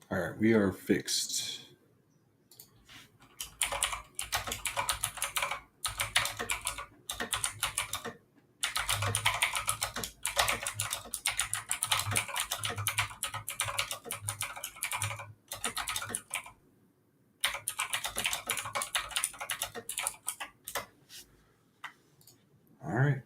All right, we are fixed. All right.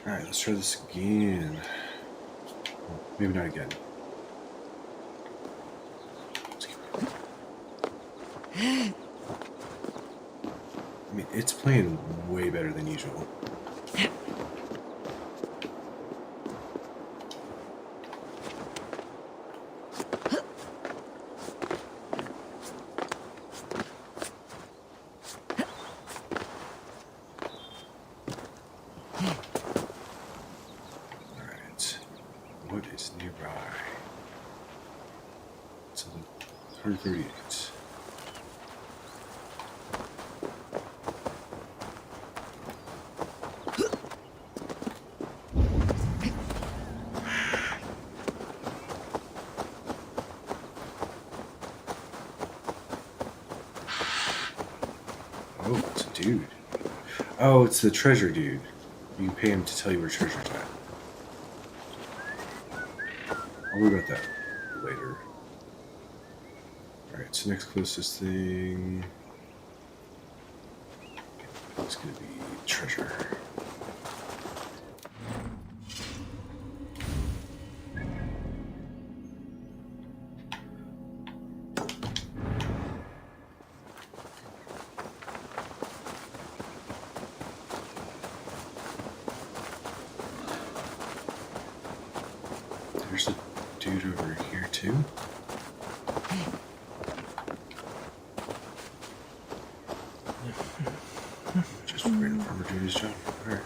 All right, let's try this again. Maybe not again. I mean, it's playing way better than usual. All right, what is nearby? It's 138. Oh, it's a dude. Oh, it's the treasure dude. You can pay him to tell you where treasure's at. I'll worry about that later. Alright, so next closest thing. It's gonna be treasure. There's a dude over here too. Just random farmer doing his job. Alright.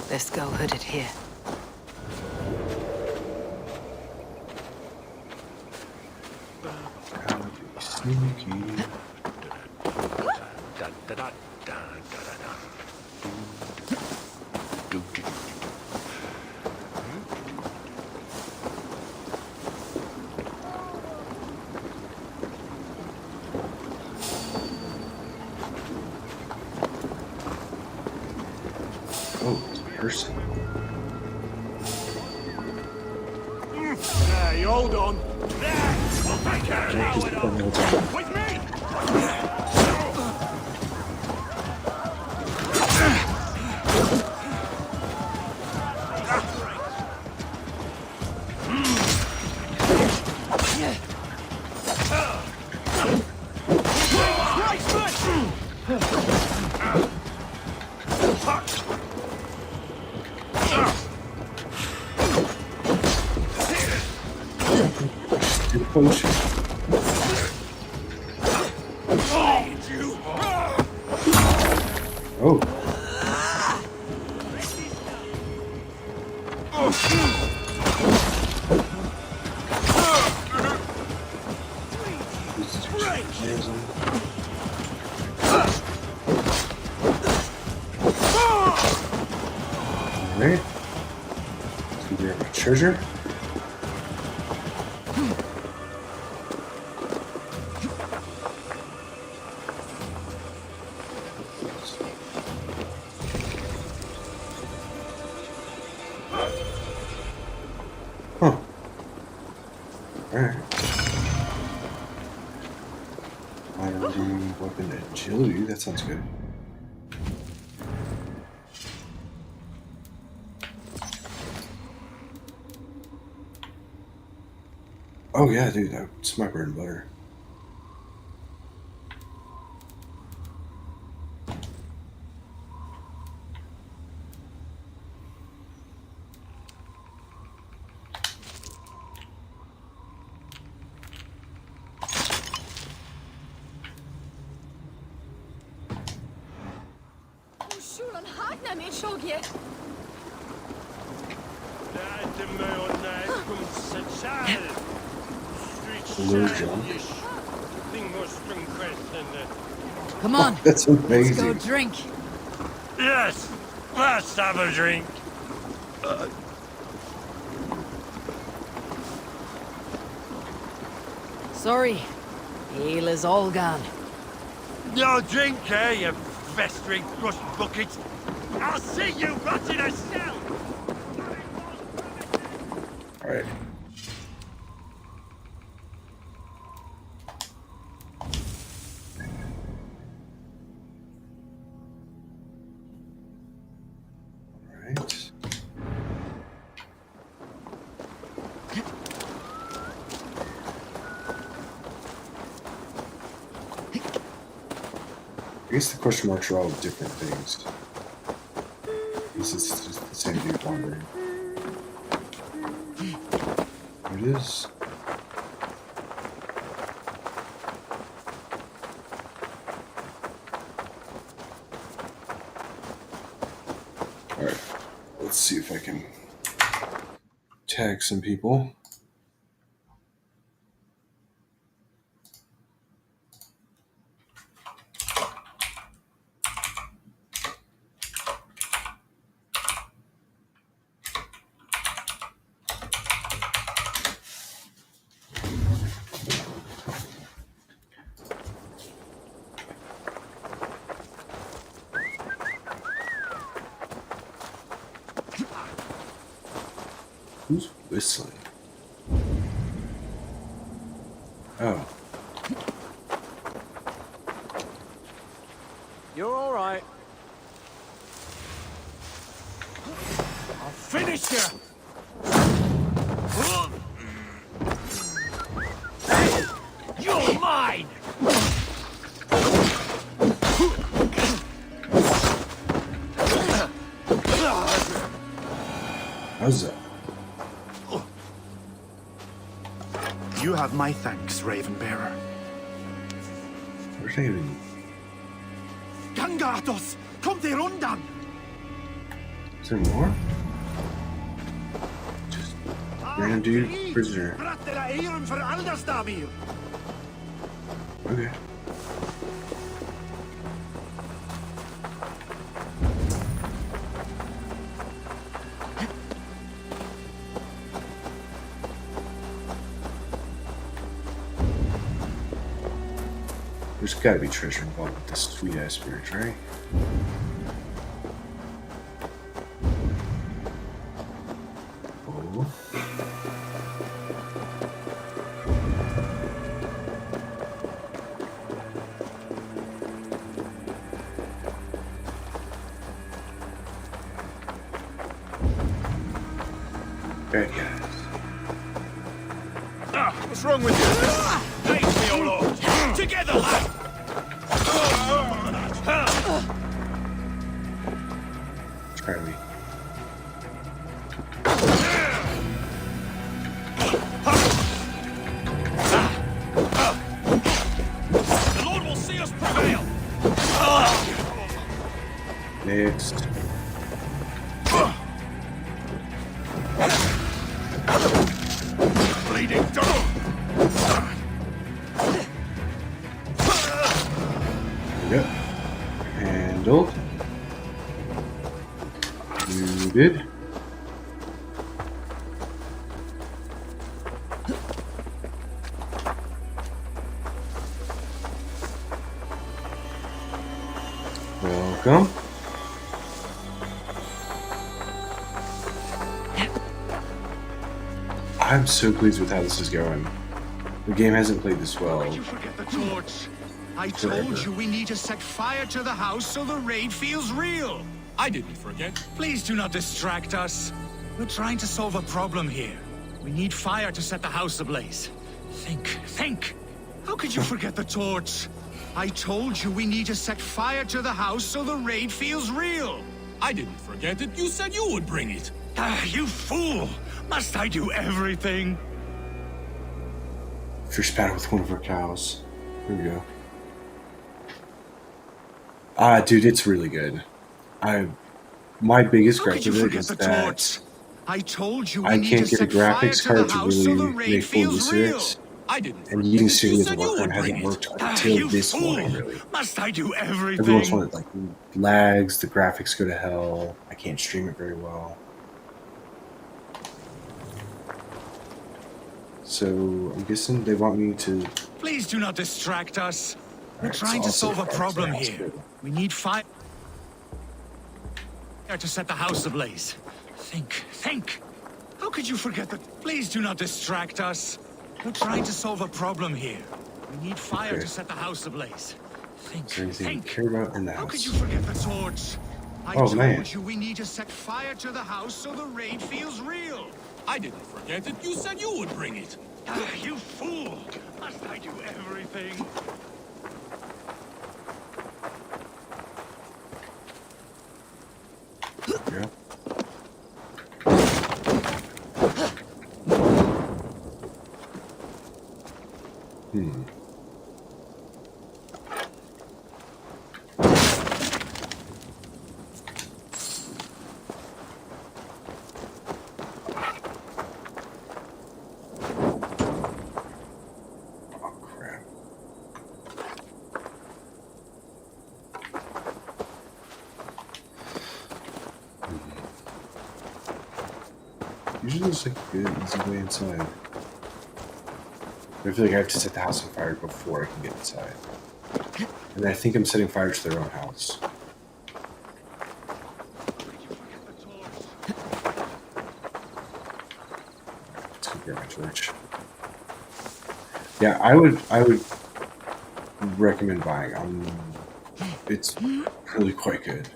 Let's go hooded here. How to be sneaky. Oh, it's a person. Hey, hold on. With me! Do the potion. Oh. Alright. Let's go grab my treasure. Huh. Alright. Firearm, weapon, agility. That sounds good. Oh yeah, dude, that's my bread and butter. Low jump. Come on, That's let's go amazing. drink. Yes, let's have a drink. Sorry, ale is all gone. No drink, eh, you festering crust bucket? I'll see you rot in a cell! Alright. Alright. I guess the question marks are all different things. This is just the same dude wandering. There it is. Alright, let's see if I can tag some people. Who's whistling? Oh. You're all right. I'll finish you! Hey, you're mine! How's that? You have my thanks, Ravenbearer. Where's I even... Gangatos, kom till rundan! Is there more? Just random dude, prisoner. Rattela eron för Aldersdamir! Okay. There's gotta be treasure involved with this sweet ass spirit, right? Oh. Bad guys. What's wrong with you? Face me, O Lord! Together, lad! Try me. The Lord will see us prevail! Next. Bleeding dirt! There we go. Handled. Muted. Welcome. I'm so pleased with how this is going. The game hasn't played this well. Why'd you forget the torch? I Forever. told you we need to set fire to the house so the raid feels real. I didn't forget. Please do not distract us. We're trying to solve a problem here. We need fire to set the house ablaze. Think. How could you forget the torch? I told you we need to set fire to the house so the raid feels real. I didn't forget it. You said you would bring it. Ah, you fool! Must I do everything? Fierce battle with one of our cows. Here we go. Dude, it's really good. My biggest How gripe could you with it forget is the that torch? I told you I we need can't to get a set fire graphics to the card to house so the really rain make full feels use of real. it. I didn't And forget using that you Studio as a said you workaround would bring hasn't it. worked Ah, until you this fool! point, really. Must I do Every once in everything? a while, it like lags, the graphics go to hell. I can't stream it very well. So I'm guessing they want me to. Please do not distract us. We're Alright, trying so to I'll set solve a fire to the problem house, here. good. We need fire to set the house ablaze. Think. How could you forget that? Please do not distract us. We're trying to solve a problem here. We need fire Okay. to set the house ablaze. Is there anything you Think. care about in the How could you house? forget the torch? I Oh, told man. you we need to set fire to the house so the rain feels real. I didn't forget it. You said you would bring it. Ah, you fool! Must I do everything? Yeah. Hmm. Oh, crap. Usually there's like a good, easy way inside. But I feel like I have to set the house on fire before I can get inside. And then I think I'm setting fire to their own house. Let's go grab my torch. Yeah, I would recommend buying. It's really quite good.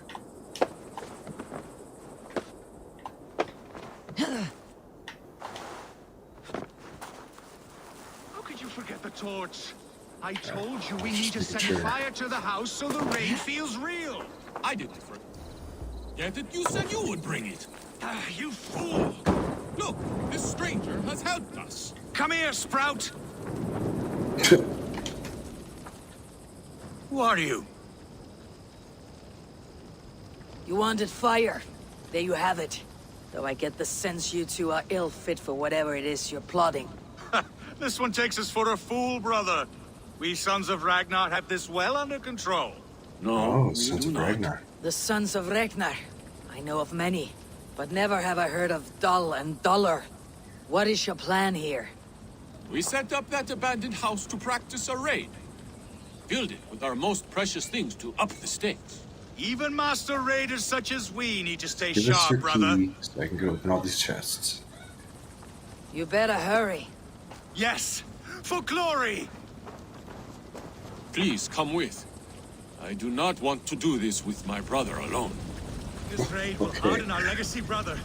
How could you forget the torch? I told you we Just need to making set sure. fire to the house so the rain feels real. I didn't forget it. You said you would bring it. Ah, you fool! Look, this stranger has helped us. Come here, Sprout! Who are you? You wanted fire. There you have it. Though I get the sense you two are ill fit for whatever it is you're plotting. This one takes us for a fool, brother. We sons of Ragnar have this well under control. Oh, Sons of Ragnar. The Sons of Ragnar. I know of many, but never have I heard of Dull and Duller. What is your plan here? We set up that abandoned house to practice a raid. Filled it with our most precious things to up the stakes. Even master raiders such as we need to stay Give us sharp, your brother. key so I can go open all these chests. You better hurry. Yes, for glory! Please come with. I do not want to do this with my brother alone. This raid will Okay. harden our legacy, brother.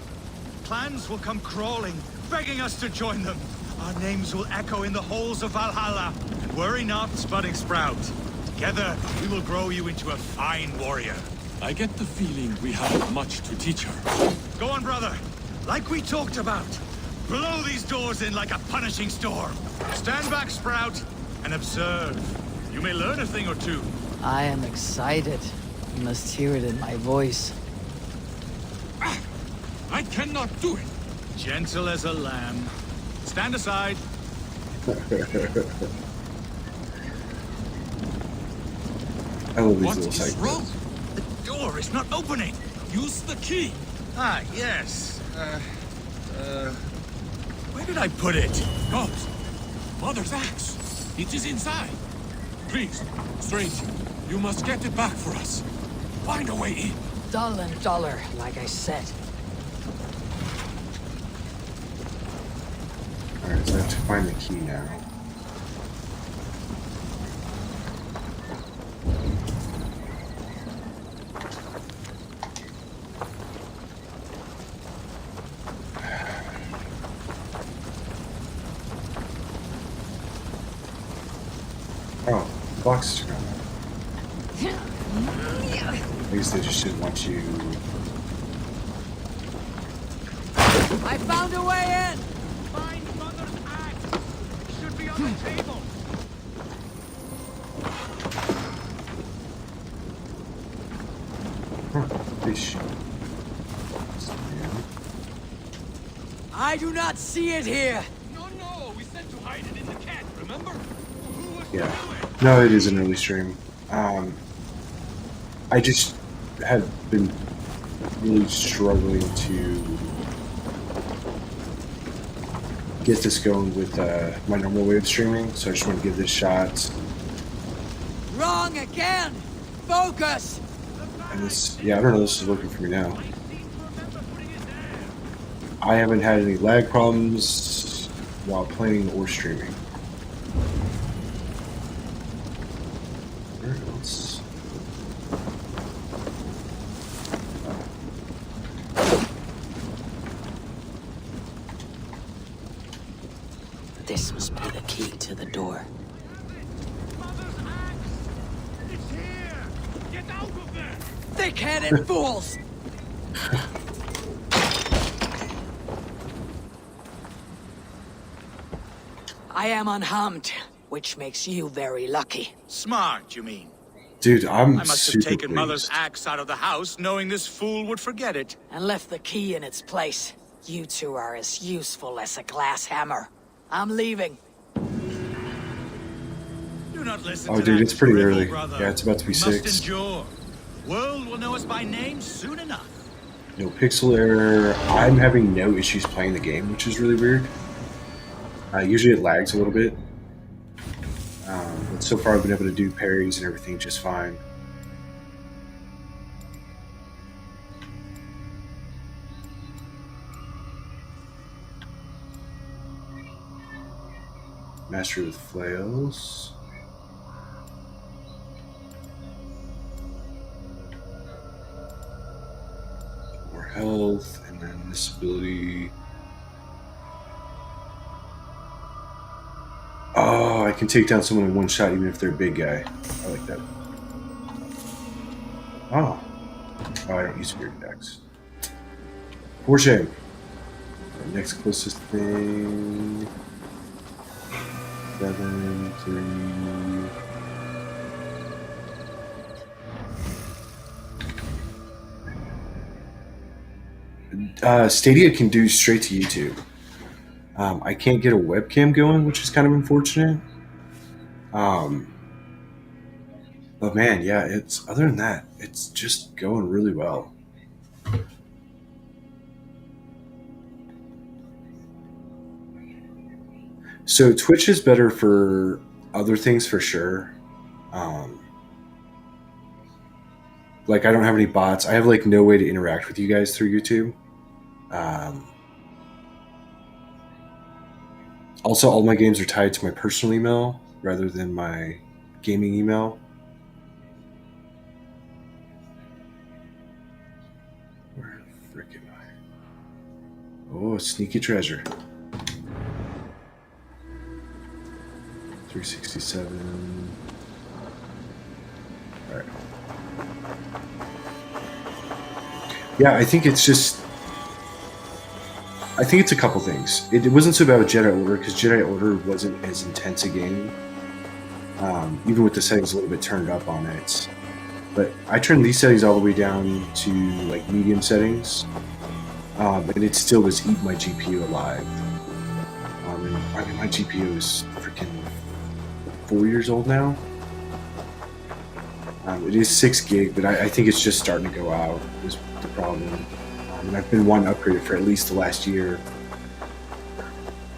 Clans will come crawling, begging us to join them. Our names will echo in the halls of Valhalla. And worry not, Budding Sprout. Together, we will grow you into a fine warrior. I get the feeling we have much to teach her. Go on, brother. Like we talked about. Blow these doors in like a punishing storm. Stand back, Sprout, and observe. You may learn a thing or two. I am excited. You must hear it in my voice. I cannot do it. Gentle as a lamb. Stand aside. I love these What little is side wrong? quests. The door is not opening. Use the key. Ah, yes. Where did I put it? Ghost. Mother's axe. It is inside. Please, stranger, you must get it back for us. Find a way in. Dull and Duller, like I said. Alright, so I have to find the key now. Oh, the box is gone. I guess they just didn't want you. I found a way in! Find Mother's axe. It should be on the table. Huh, fish. I do not see it here. No, we said to hide it in the cat, remember? Who was Yeah. to do it? No, it is an early stream. I just had been really struggling to get this going with my normal way of streaming, so I just want to give this a shot. Wrong again. Focus. And this, yeah, I don't know, this is working for me now. I haven't had any lag problems while playing or streaming. Where else? This must be the key to the door. It's here! Get out of there! Thick-headed fools! I am unharmed, which makes you very lucky. Smart, you mean? Dude, I'm I must have super taken pleased. Mother's axe out of the house, knowing this fool would forget it. And left the key in its place. You two are as useful as a glass hammer. I'm leaving. Do not listen Oh, to dude, that it's pretty drivel, early. brother. Yeah, it's about to be We 6. must endure. World will know us by name soon enough. No pixel error. I'm having no issues playing the game, which is really weird. Usually it lags a little bit. But so far I've been able to do parries and everything just fine. Mastery with flails. More health, and then this ability. Oh, I can take down someone in one shot even if they're a big guy. I like that. Oh. Oh, I don't use spirit attacks. For shame. The next closest thing. 7, 3. Stadia can do straight to YouTube. I can't get a webcam going, which is kind of unfortunate. But man, yeah, it's other than that, it's just going really well. So Twitch is better for other things for sure. Like I don't have any bots. I have like no way to interact with you guys through YouTube. Also, all my games are tied to my personal email rather than my gaming email. Where the frick am I? Oh, sneaky treasure. 367. All right. Yeah, I think it's just. I think it's a couple things. It wasn't so bad with Jedi Order because Jedi Order wasn't as intense a game, even with the settings a little bit turned up on it. But I turned these settings all the way down to like medium settings, and it still was eating my GPU alive. And, I mean, my GPU is freaking 4 years old now. It is 6 gig, but I think it's just starting to go out. Is the problem. And I've been wanting to upgrade it for at least the last year.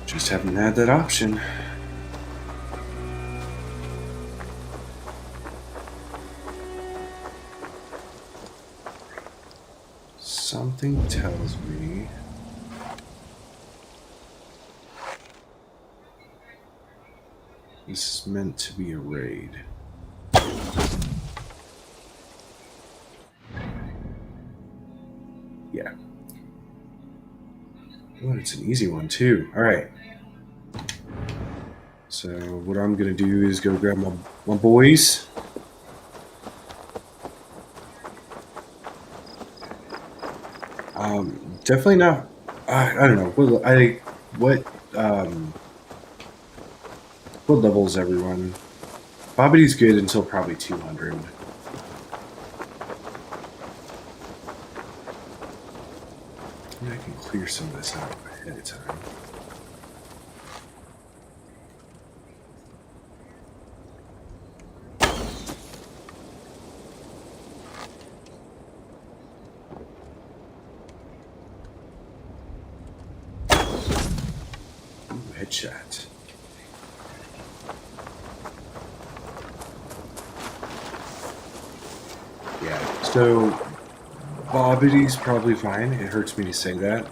Just haven't had that option. Something tells me this is meant to be a raid. Yeah. Oh, it's an easy one too. All right. So what I'm gonna do is go grab my boys. Definitely not. I don't know. What level is everyone? Bobbity's good until probably 200. Maybe I can clear some of this out ahead of time. Ooh, headshot. Yeah, so Bobbity's probably fine. It hurts me to say that.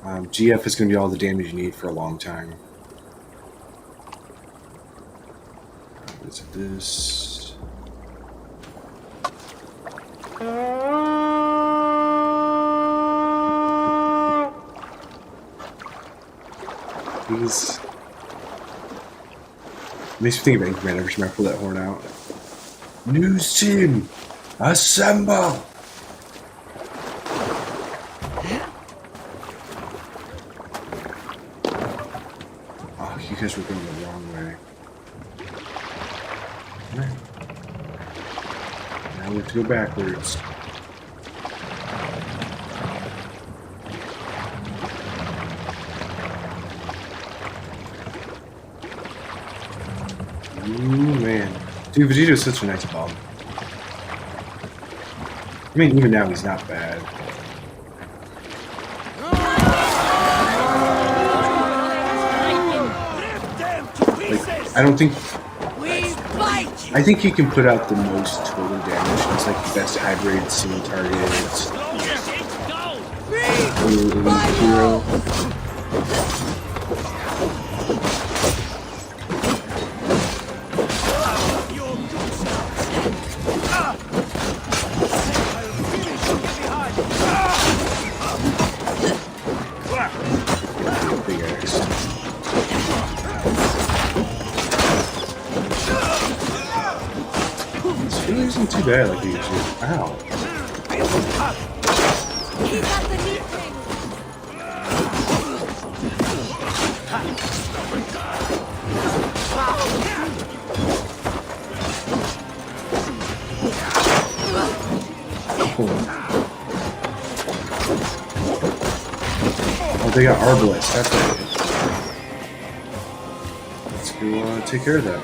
GF is going to be all the damage you need for a long time. What is this? He's... Makes me think of Anchorman every time I pull that horn out. News team, assemble! Oh, you guys were going the wrong way. Right. Now we have to go backwards. Ooh, man. Dude, Vegeto's such a nice bomb. I mean, even now he's not bad. Like, I don't think... I think he can put out the most total damage. He's like the best hybrid single target. Hero. Big axe. It really isn't too bad like he usually is. Ow. He got the neat thing. Oh, they got Arbalest. That's right. Let's go take care of that.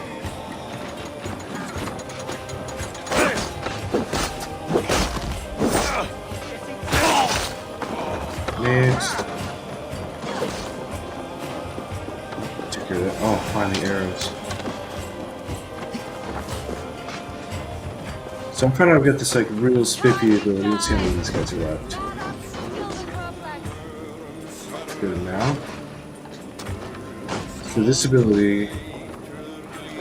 Next. Take care of that. Oh, finally arrows. So I'm trying to get this like real spiffy ability. Let's see how many of these guys are left. Good now. So this ability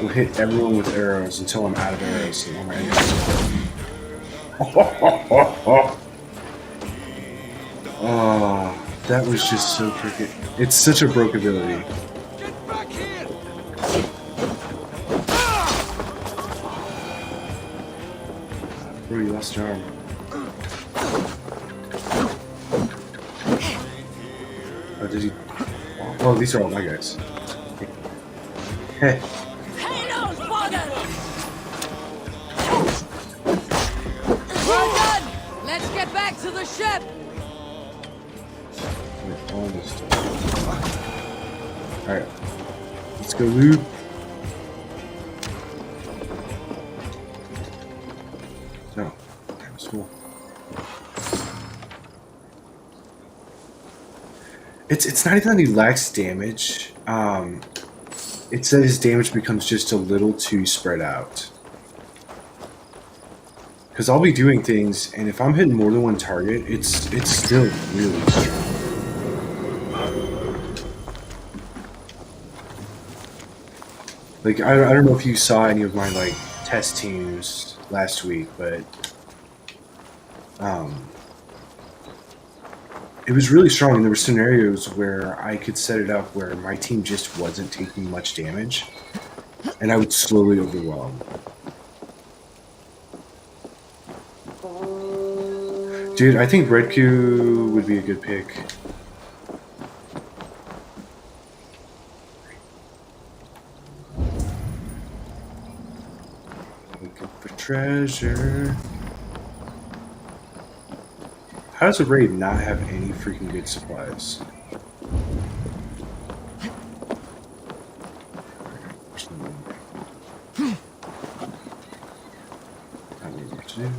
will hit everyone with arrows until I'm out of arrows and all my enemies. Oh, that was just so cricket. It's such a broke ability. Get back here! Bro, you lost your arm. Oh, did you? Oh, these are all my guys. Hey. Hey, those buggers! Well done! Let's get back to the ship! Almost. Alright. Let's go loot. No. That was cool. It's not even that he lacks damage. It says his damage becomes just a little too spread out. Because I'll be doing things, and if I'm hitting more than one target, it's still really strong. Like, I don't know if you saw any of my, like, test teams last week, but, it was really strong, and there were scenarios where I could set it up where my team just wasn't taking much damage, and I would slowly overwhelm. Dude, I think Red Q would be a good pick. Looking for treasure. How does a raid not have any freaking good supplies? Not what to do.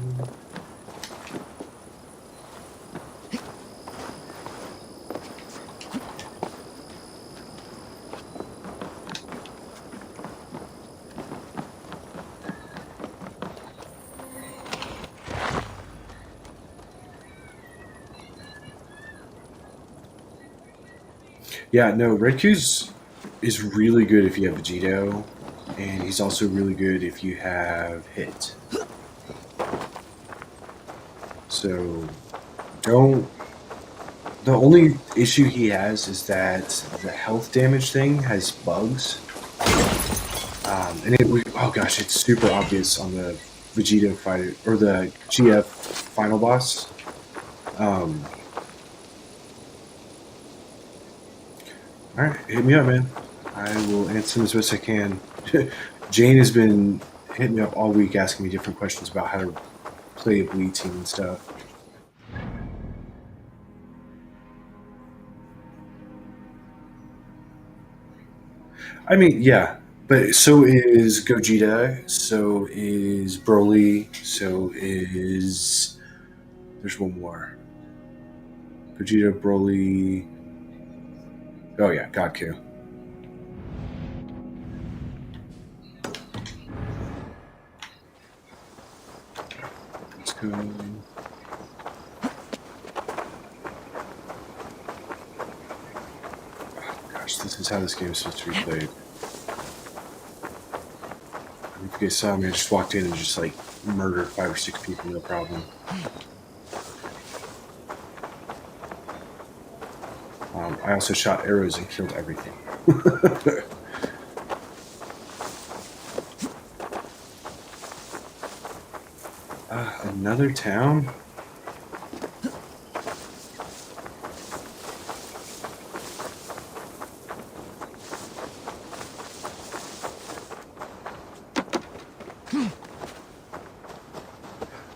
Yeah, no, Red Q's is really good if you have Vegito, and he's also really good if you have Hit. So, don't. The only issue he has is that the health damage thing has bugs. Oh gosh, it's super obvious on the Vegito fighter, or the GF final boss. Alright, hit me up, man. I will answer them as best I can. Jane has been hitting me up all week asking me different questions about how to play a bleed team and stuff. I mean, yeah, but so is Gogeta, so is Broly, so is... There's one more. Gogeta, Broly... Oh yeah, Godku. Let's go... Gosh, this is how this game is supposed to be played. If you guys saw me, I just walked in and just like murdered 5 or 6 people, no problem. I also shot arrows and killed everything. Another town?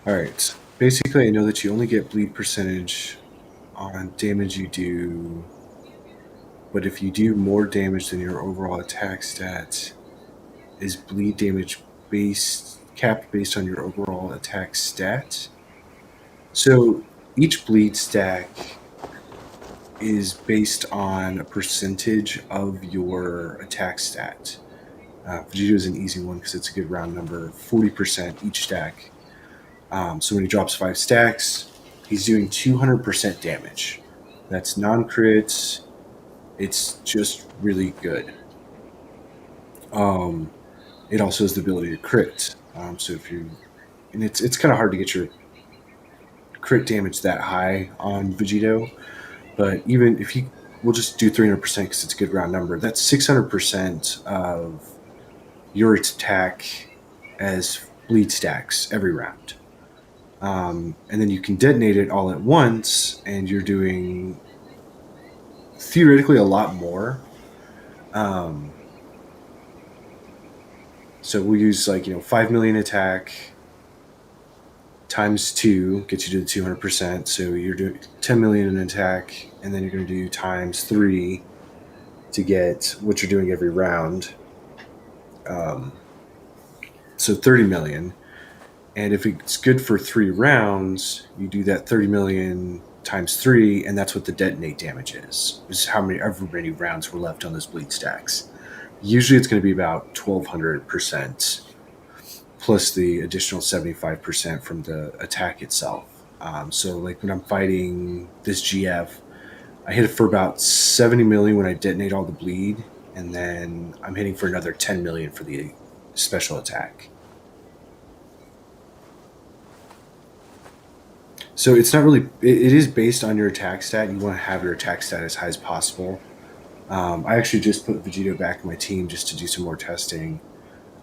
Alright, basically I know that you only get bleed percentage on damage you do, but if you do more damage than your overall attack stat, is bleed damage capped based on your overall attack stat. So each bleed stack is based on a percentage of your attack stat. Vegeta is an easy one because it's a good round number, 40% each stack. So when he drops 5 stacks, he's doing 200% damage. That's non-crits. It's just really good. It also has the ability to crit. So if you, and it's kind of hard to get your crit damage that high on Vegito, but even if you, we'll just do 300% because it's a good round number. That's 600% of your attack as bleed stacks every round. And then you can detonate it all at once, and you're doing theoretically a lot more. So we'll use 5 million attack times 2 gets you to the 200%. So you're doing 10 million in attack, and then you're going to do times 3 to get what you're doing every round. So 30 million. And if it's good for 3 rounds, you do that 30 million times 3, and that's what the detonate damage is. This is however many rounds were left on those bleed stacks. Usually it's going to be about 1,200% plus the additional 75% from the attack itself. So like when I'm fighting this GF, I hit it for about 70 million when I detonate all the bleed, and then I'm hitting for another 10 million for the special attack. So it's not really, it is based on your attack stat. You want to have your attack stat as high as possible. I actually just put Vegito back in my team just to do some more testing.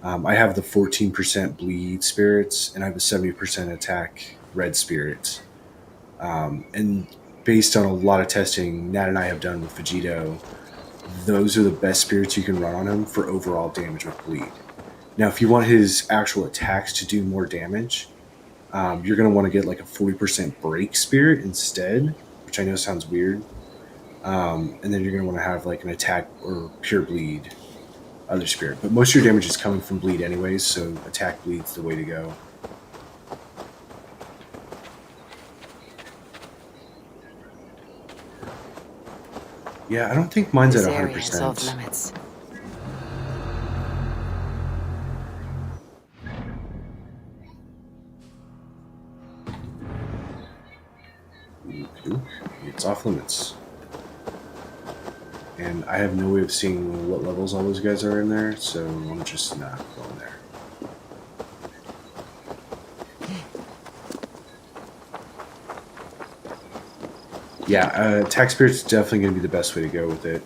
I have the 14% bleed spirits, and I have a 70% attack red spirits. And based on a lot of testing Nat and I have done with Vegito, those are the best spirits you can run on him for overall damage with bleed. Now, if you want his actual attacks to do more damage, you're going to want to get like a 40% break spirit instead, which I know sounds weird. And then you're going to want to have like an attack or pure bleed other spirit. But most of your damage is coming from bleed anyways, so attack bleed's the way to go. Yeah, I don't think mine's This at area is off 100%. limits. It's off limits. And I have no way of seeing what levels all those guys are in there, so I'm just not going there. Yeah, attack spirit's definitely going to be the best way to go with it.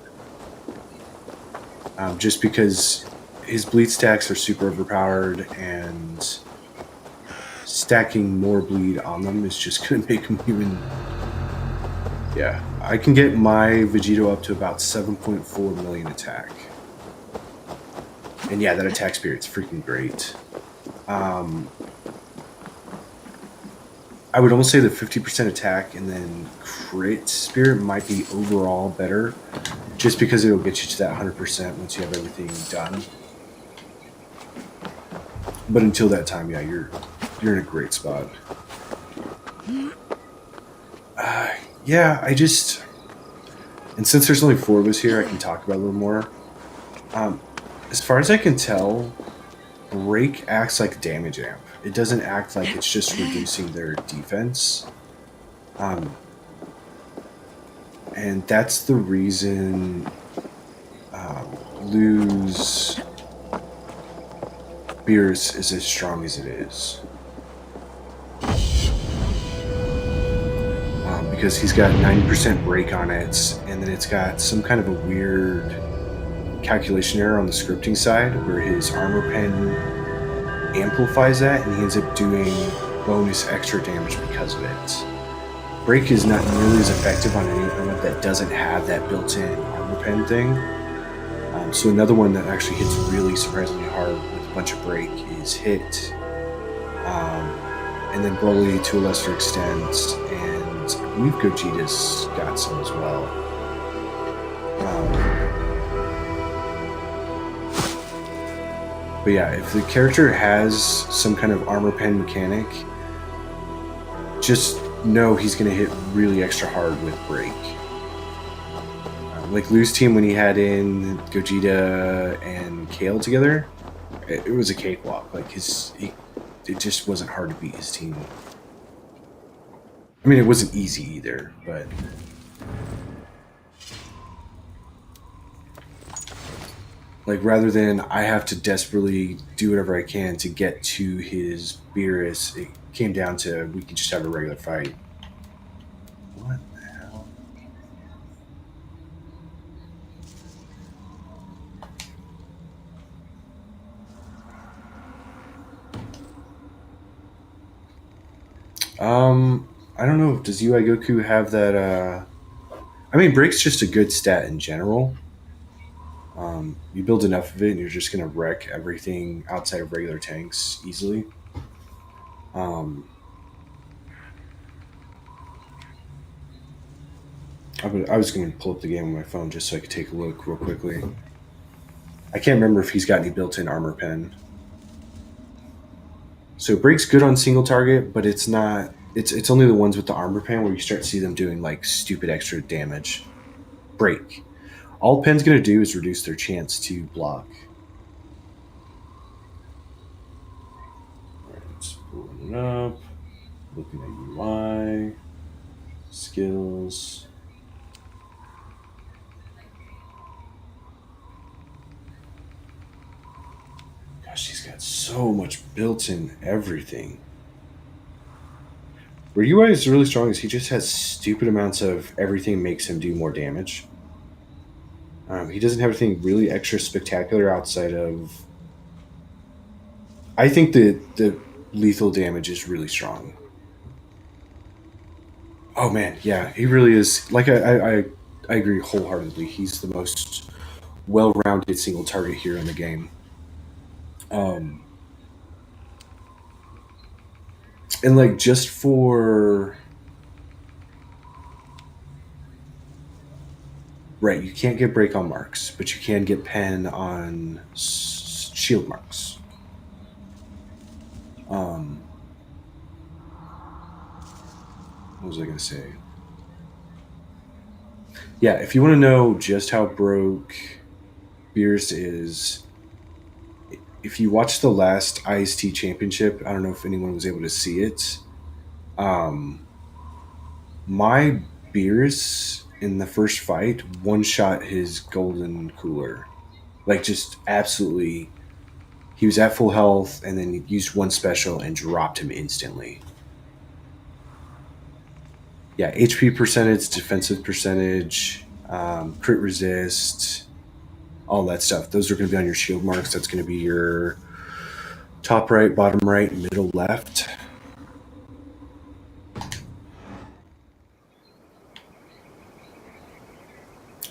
Just because his bleed stacks are super overpowered, and stacking more bleed on them is just going to make him even... Yeah, I can get my Vegito up to about 7.4 million attack. And yeah, that attack spirit's freaking great. I would almost say the 50% attack and then crit spirit might be overall better, just because it'll get you to that 100% once you have everything done. But until that time, yeah, you're in a great spot. Yeah, and since there's only 4 of us here, I can talk about it a little more. As far as I can tell, break acts like a damage amp. It doesn't act like it's just reducing their defense. And that's the reason Lou's Beerus is as strong as it is. Because he's got 90% break on it, and then it's got some kind of a weird calculation error on the scripting side where his armor pen amplifies that, and he ends up doing bonus extra damage because of it. Break is not nearly as effective on any element that doesn't have that built-in armor pen thing. So another one that actually hits really surprisingly hard with a bunch of break is Hit, and then Broly to a lesser extent, and I believe Gogeta's got some as well. But yeah, if the character has some kind of armor pen mechanic, just know he's going to hit really extra hard with break. Like Lou's team, when he had in Gogeta and Kale together, it was a cakewalk. Like it just wasn't hard to beat his team. I mean, it wasn't easy either, but... Like, rather than I have to desperately do whatever I can to get to his Beerus, it came down to we could just have a regular fight. What the hell? I don't know. Does UI Goku have that, I mean, Break's just a good stat in general. You build enough of it and you're just going to wreck everything outside of regular tanks easily. I was going to pull up the game on my phone just so I could take a look real quickly. I can't remember if he's got any built-in armor pen. So Break's good on single target, but it's not... It's only the ones with the armor pen where you start to see them doing like stupid extra damage. Break. All pen's going to do is reduce their chance to block. Alright, let's pulling it up. Looking at UI. Skills. Gosh, he's got so much built-in everything. Where UI is really strong is he just has stupid amounts of everything makes him do more damage. He doesn't have anything really extra spectacular outside of... I think that the lethal damage is really strong. Oh man, yeah, he really is. Like, I agree wholeheartedly. He's the most well-rounded single target hero in the game. And like just for right, you can't get break on marks, but you can get pen on shield marks. What was I gonna say? Yeah, if you want to know just how broke Beers is, if you watch the last IST championship, I don't know if anyone was able to see it. My Beers in the first fight one shot his golden cooler. Like just absolutely he was at full health and then he used one special and dropped him instantly. Yeah, HP percentage, defensive percentage, crit resist, all that stuff. Those are going to be on your shield marks. That's going to be your top right, bottom right, middle left.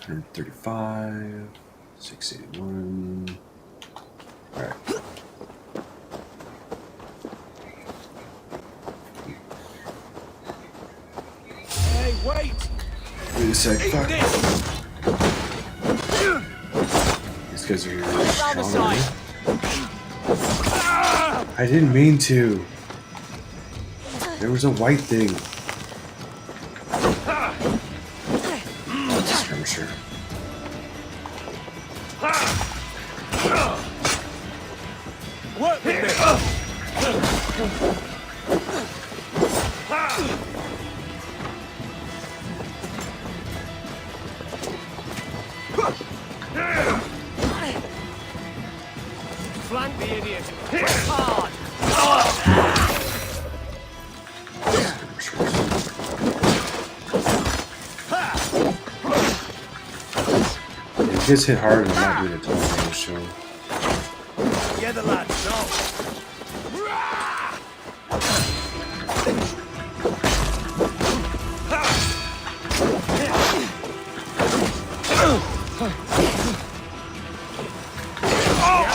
$135, 681. All right. Hey, wait! Wait a sec. Fuck. These guys are strong. I didn't mean to. There was a white thing. Skirmisher. What? Flank the idiot. Hit hard. If he gets hit hard, I'm not doing a ton of damage to him. Yeah, the lads, no.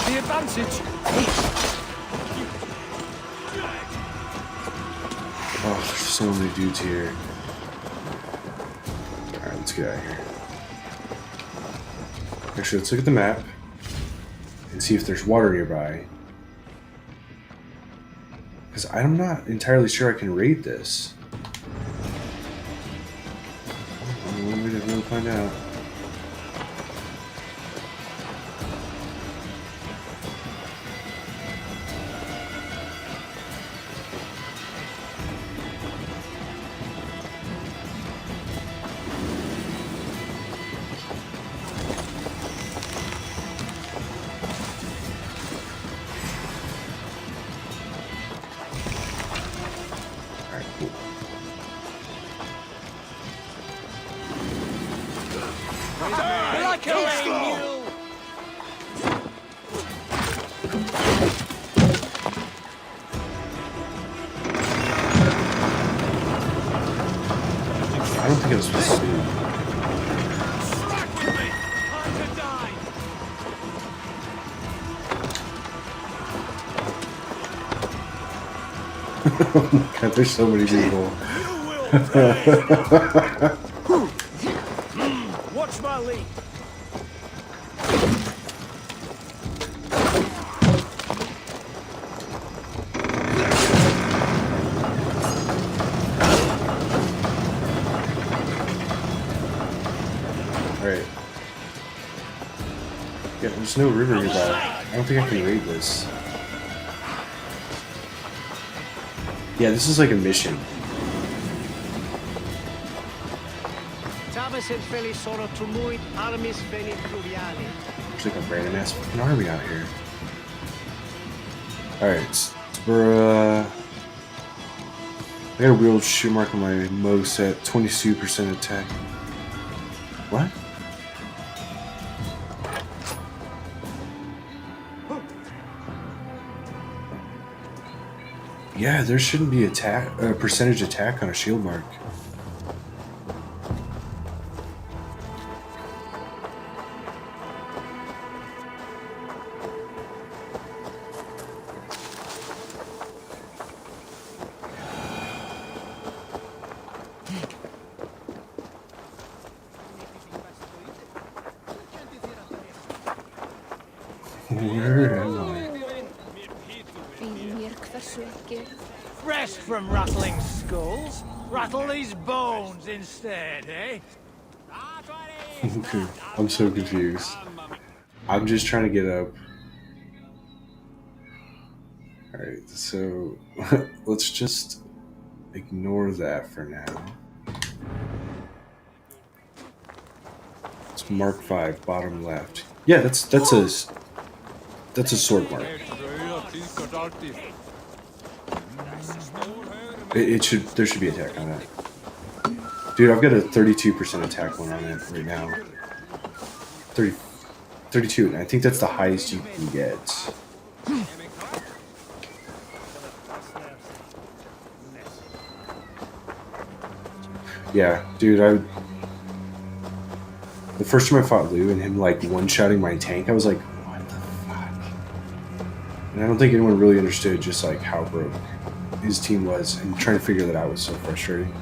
The advantage. Oh, there's so many dudes here. Alright, let's get out of here. Actually, let's look at the map and see if there's water nearby. Because I'm not entirely sure I can raid this. One way to really find out. Alright, cool. Like a mule. I don't think I was supposed to do. Strike with me. Time to die. Oh my god, there's so many people. You will pay. Watch my lead. Alright. Yeah, there's no river nearby. I don't think I can raid this. Yeah, this is like a mission. There's There's like a random ass fucking army out here. Alright, we're I got a wheeled shoe mark on my most at 22% attack. What? Yeah, there shouldn't be percentage attack on a shield mark. Where am I? Rest from rattling skulls. Rattle these bones instead, eh? Okay, I'm so confused. I'm just trying to get up. Alright, so let's just ignore that for now. It's Mark 5, bottom left. Yeah, that's a sword mark. It should there should be attack on that. Dude, I've got a 32% attack one on it right now. 32, and I think that's the highest you can get. Yeah, dude, the first time I fought Lou and him like one-shotting my tank, I was like, what the fuck? And I don't think anyone really understood just like how broke his team was, and trying to figure that out was so frustrating.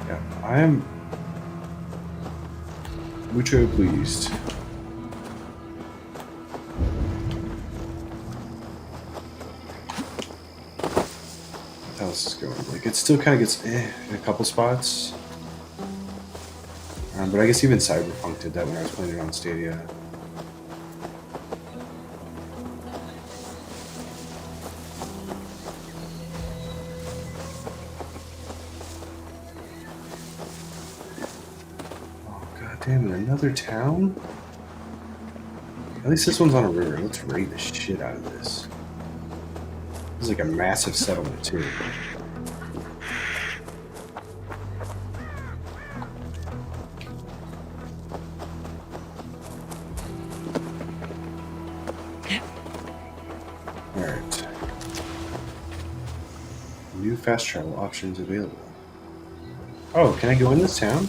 Yeah, I am mucho pleased. How else is going? Like, it still kind of gets in a couple spots. But I guess even Cyberpunk did that when I was playing it on Stadia. Oh, god damn it, another town? At least this one's on a river. Let's raid the shit out of this. This is like a massive settlement, too. Alright. New fast travel options available. Oh, can I go in this town?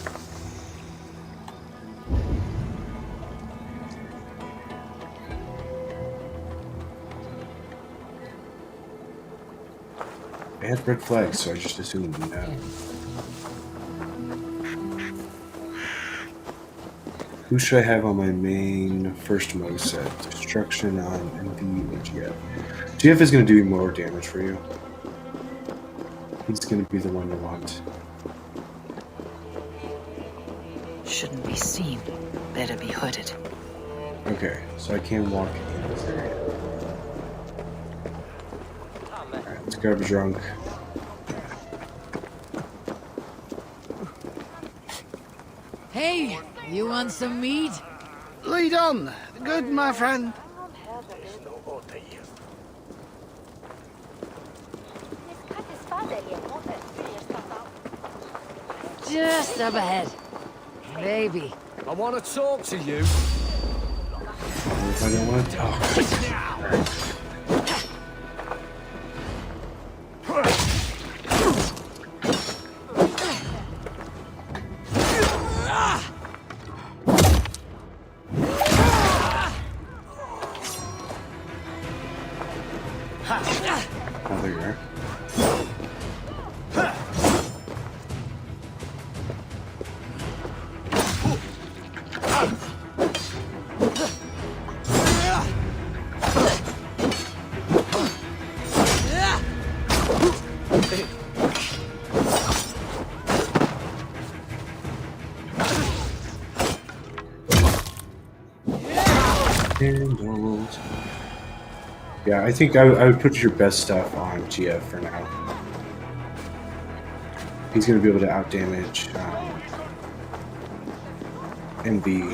They had red flags, so I just assumed no. Who should I have on my main first Mo set? Destruction on MV or GF? GF is going to do more damage for you. He's going to be the one you want. Shouldn't be seen. Better be hooded. Okay, so I can walk in this area. Alright, let's grab a drunk. Hey, you want some meat? Lead on. Good, my friend. Just up ahead. Maybe. I want to talk to you. If I don't want to talk. Oh, there you are. Handled. Yeah, I think I would put your best stuff on GF for now. He's going to be able to outdamage MV,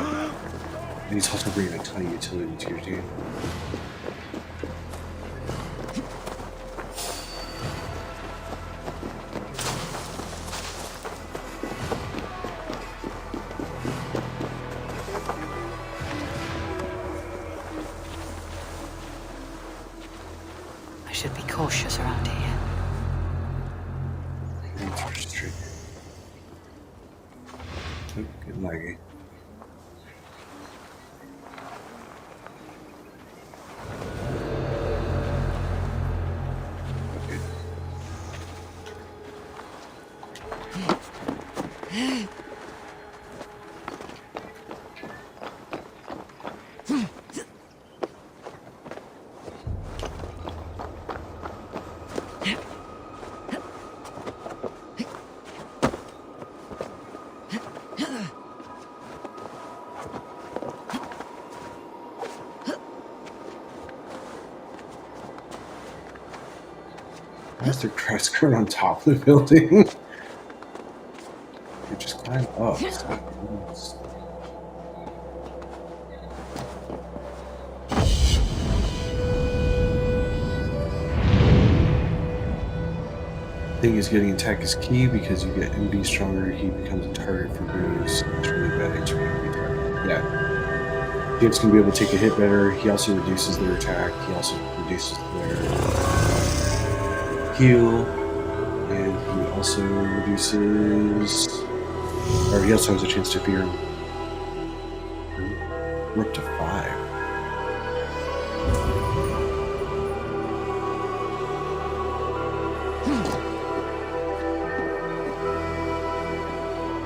and he's also bringing a ton of utility to your team. I should be cautious around here. Interesting. Oh, getting laggy. is there grass growing on top of the building? You just climb up. Thing is, getting attack is key because you get MB stronger, he becomes a target for boost. It's really bad HP. Yeah. James can be able to take a hit better. He also reduces their attack. He also reduces their heal. And he also reduces... Or he also has a chance to fear him. We're up to 5.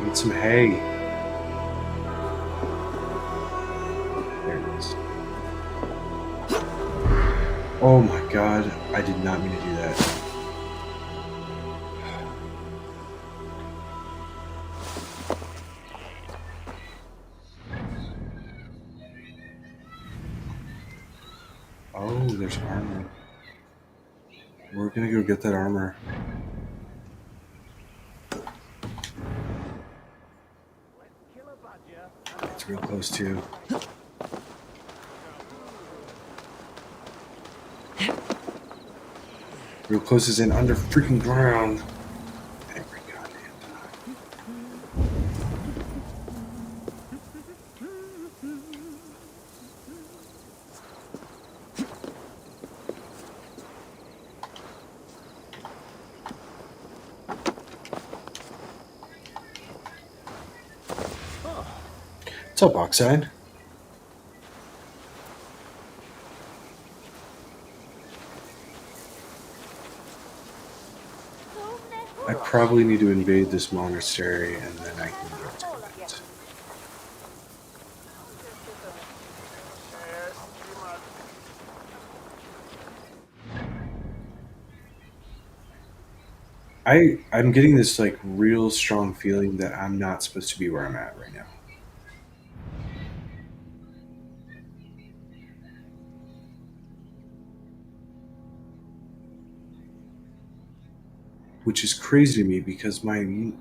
Need some hay. There it is. Oh my god, I did not mean to do that. Oh, there's armor. We're gonna go get that armor. It's real close too. Real close is in under freaking ground. Every goddamn time. What's up, Oxide? I probably need to invade this monastery and then I can go to it. I'm getting this like real strong feeling that I'm not supposed to be where I'm at right now. Which is crazy to me because am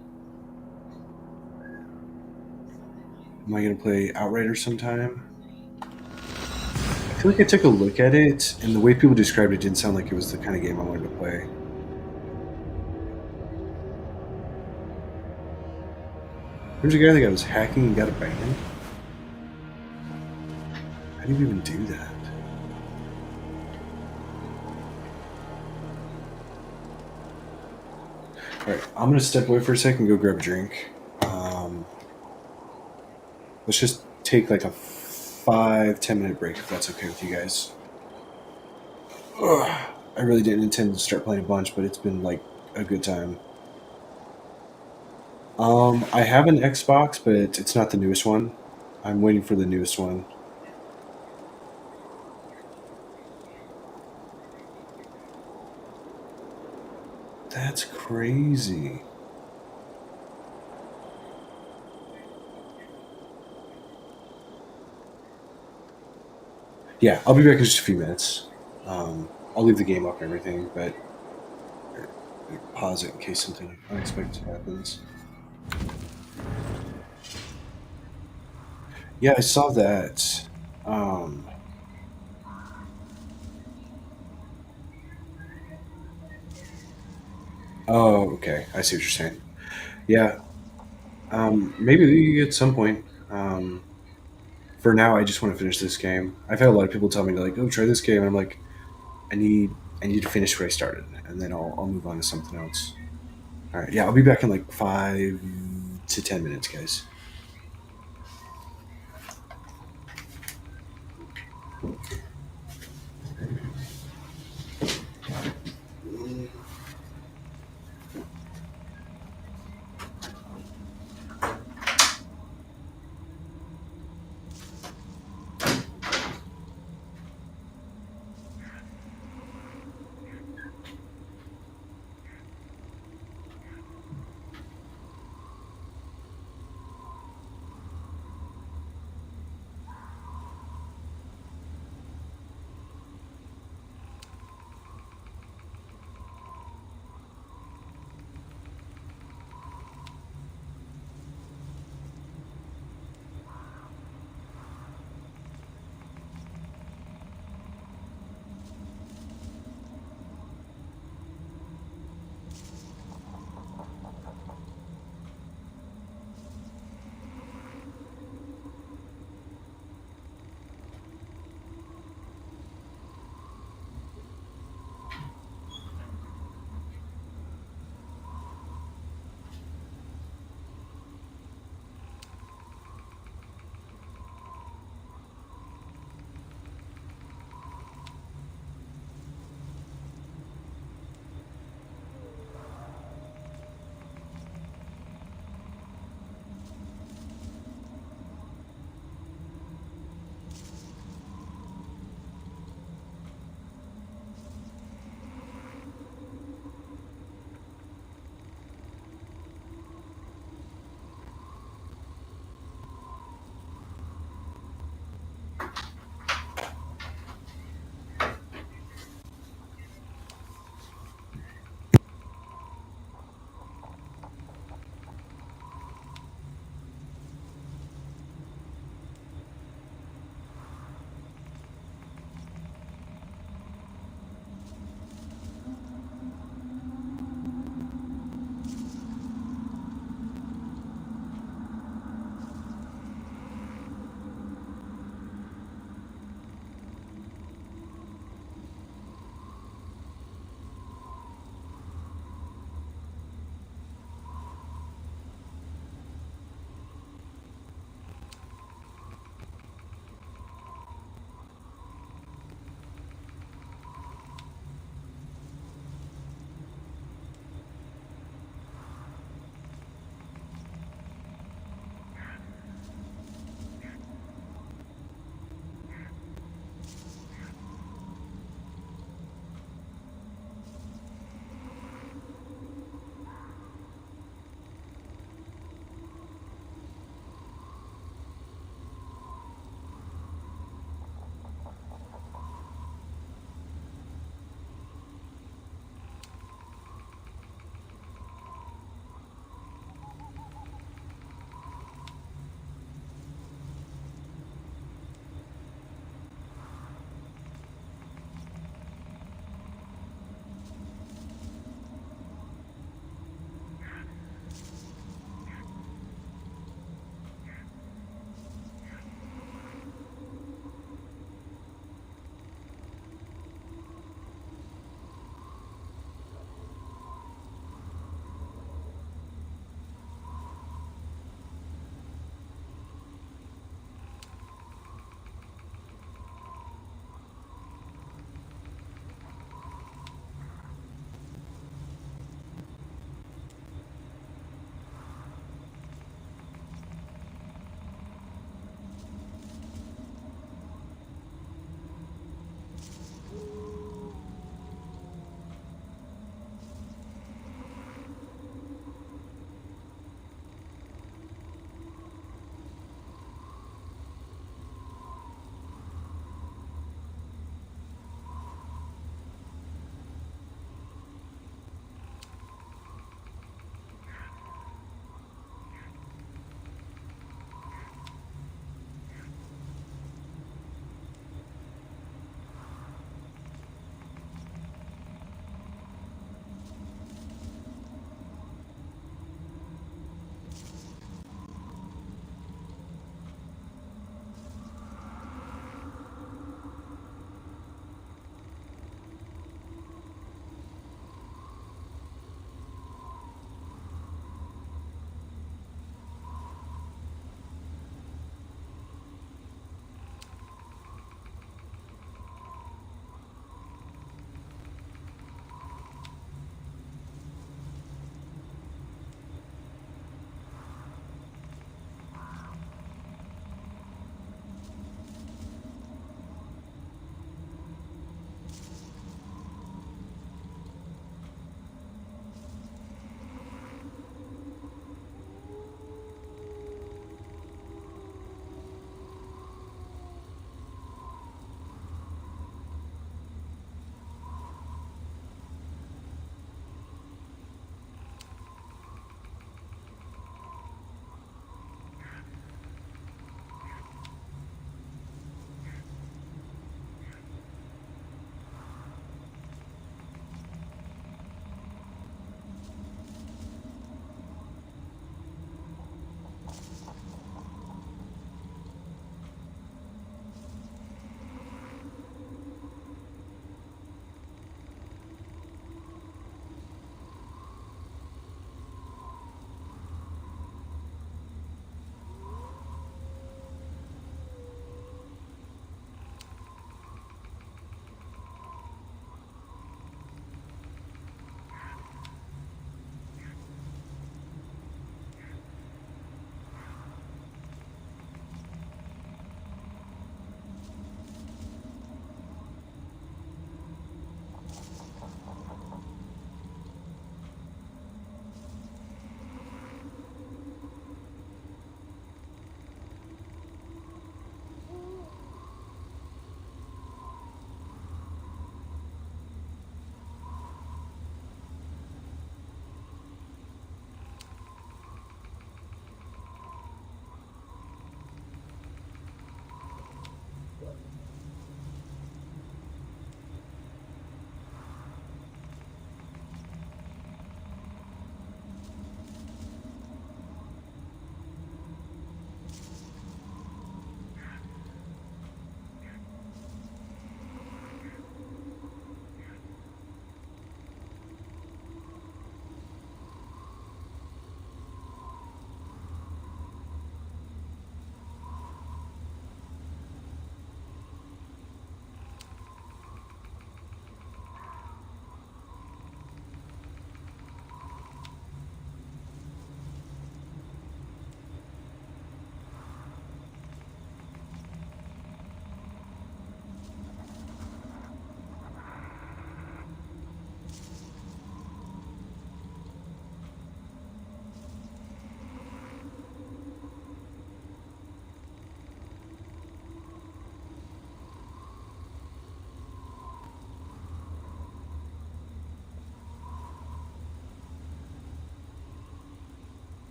I gonna play Outriders sometime? I feel like I took a look at it and the way people described it didn't sound like it was the kind of game I wanted to play. There's a guy that was hacking and got a ban. How do you even do that? Alright, I'm going to step away for a second and go grab a drink. Let's just take like a 5-10 minute break if that's okay with you guys. Ugh, I really didn't intend to start playing a bunch, but it's been like a good time. I have an Xbox, but it's not the newest one. I'm waiting for the newest one. That's crazy. Yeah, I'll be back in just a few minutes. I'll leave the game up and everything, but pause it in case something unexpected happens. Yeah, I saw that. Oh, okay. I see what you're saying. Yeah. Maybe at some point. For now, I just want to finish this game. I've had a lot of people tell me to like, "Oh, try this game," and I'm like, I need to finish where I started, and then I'll move on to something else. All right. Yeah, I'll be back in like 5 to 10 minutes, guys.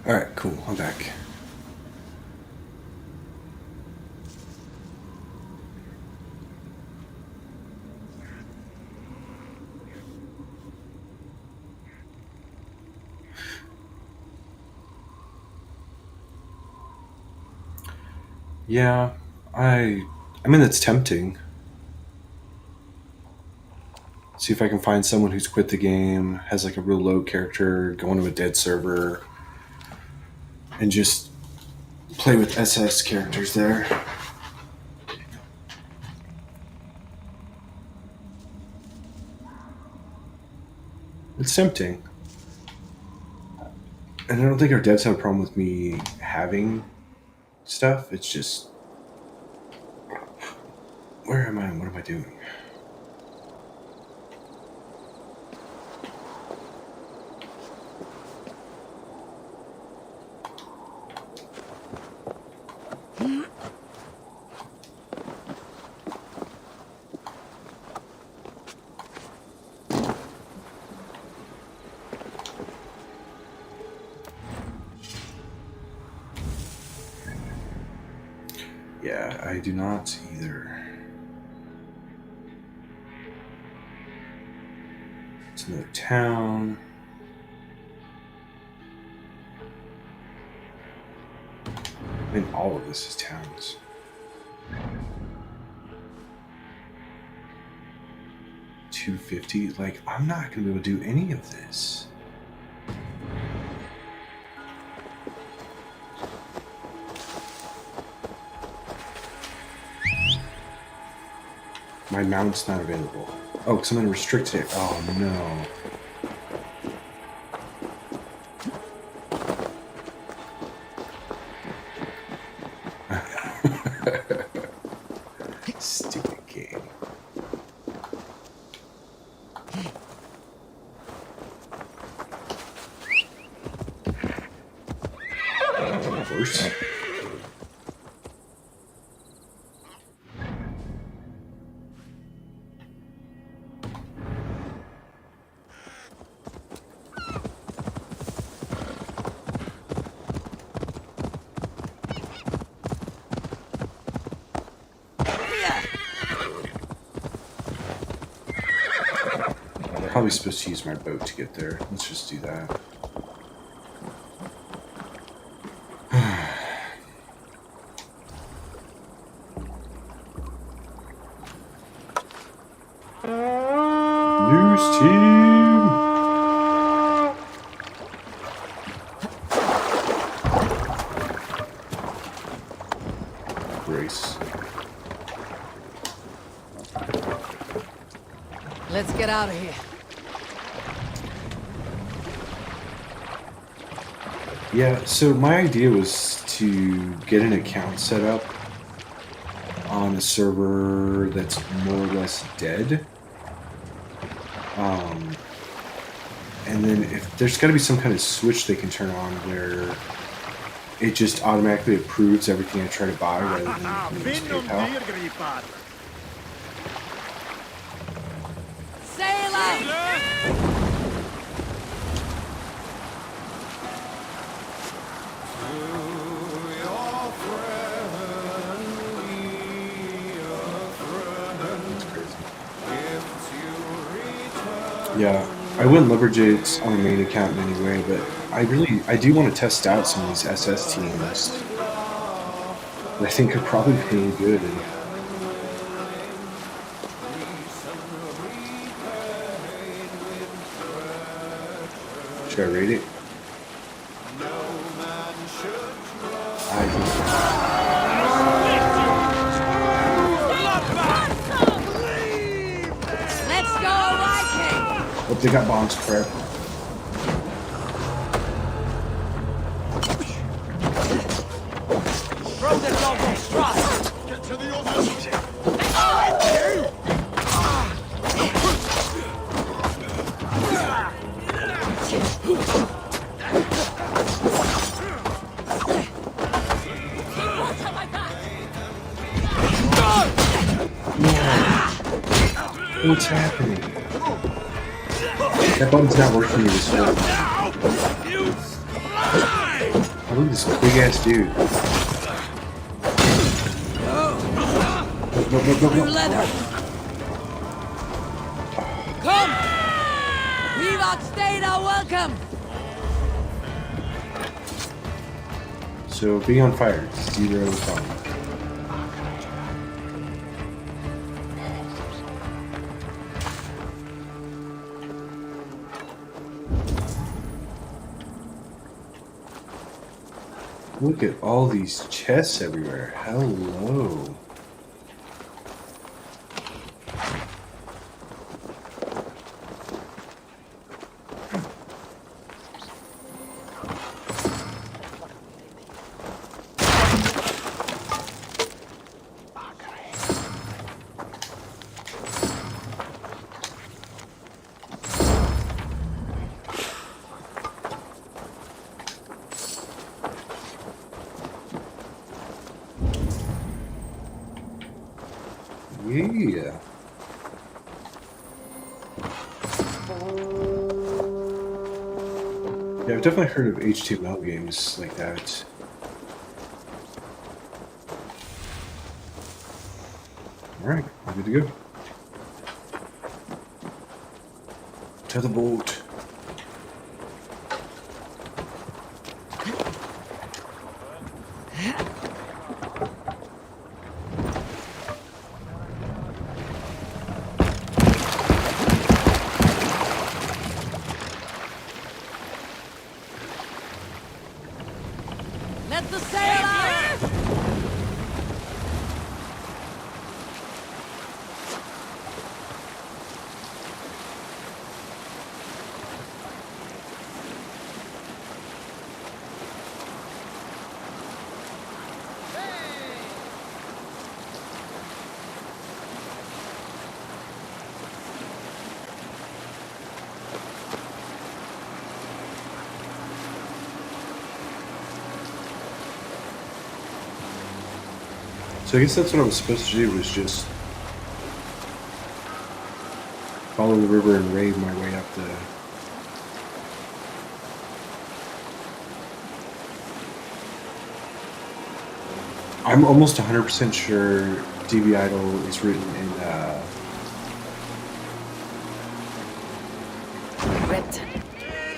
Alright, cool. I'm back. Yeah, I mean that's tempting. See if I can find someone who's quit the game, has like a real low character, go into a dead server, and just play with SS characters there. It's tempting. And I don't think our devs have a problem with me having stuff. It's just, where am I and what am I doing? Yeah, I do not either. It's another town. I mean, all of this is towns. $250. Like, I'm not gonna be able to do any of this. My mount's not available. Oh, because I'm in restricted. Oh no. Stupid game. Worse. Probably supposed to use my boat to get there. Let's just do that. News team. Grace. Let's get out of here. Yeah, so my idea was to get an account set up on a server that's more or less dead. And then if there's got to be some kind of switch they can turn on where it just automatically approves everything I try to buy rather than use PayPal. Sail out! Yeah, I wouldn't leverage it on the main account in any way, but I do want to test out some of these SS teams that I think are probably really good. And should I rate it? I think Let's go, Viking! hope they got bombs prepped. Throw the dog on strike! Get to the others! What's happening? That button's not working for me this whole time. You blind! Look at this big ass dude. No. Through leather. Come! We've outstayed our welcome! So being on fire, zero fun. Look at all these chests everywhere. Hello. Yeah. Yeah, I've definitely heard of HTML games like that. Alright, we're good to go. To the boat. Let the sail out! So I guess that's what I was supposed to do, was just follow the river and raid my way up the... I'm almost 100% sure DB Idol is written in Ripped.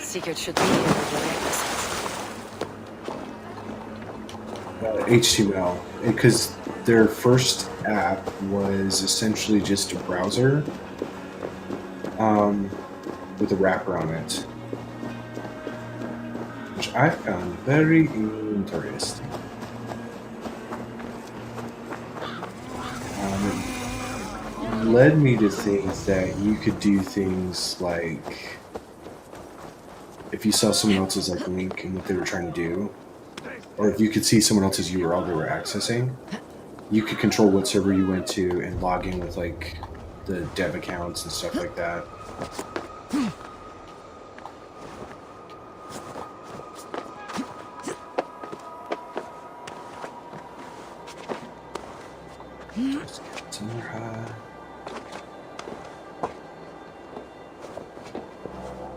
Secret should be here with the records. HTML, because their first app was essentially just a browser with a wrapper on it, which I found very interesting. It led me to think that you could do things like, if you saw someone else's like link and what they were trying to do, or if you could see someone else's URL they were accessing, you could control what server you went to and log in with like the dev accounts and stuff like that. Just get some more high.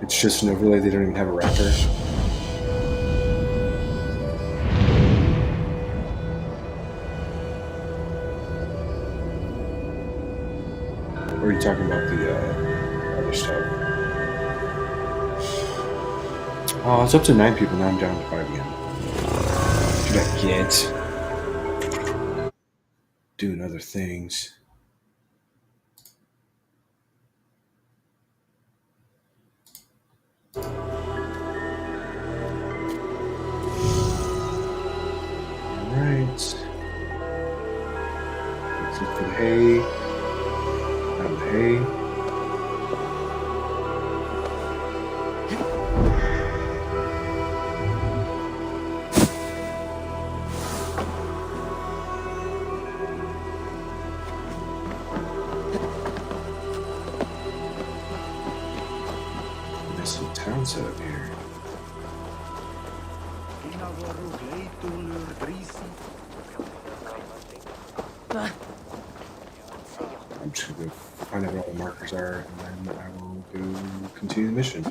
It's just an overlay, they don't even have a wrapper. Or are you talking about the other stuff? Oh, it's up to 9 people now. I'm down to 5 again. What did I get? Doing other things. Alright. Let's look for the hay. Found the hay. There's some town set up here. I'm just gonna go find out what all the markers are, and then I will go continue the mission.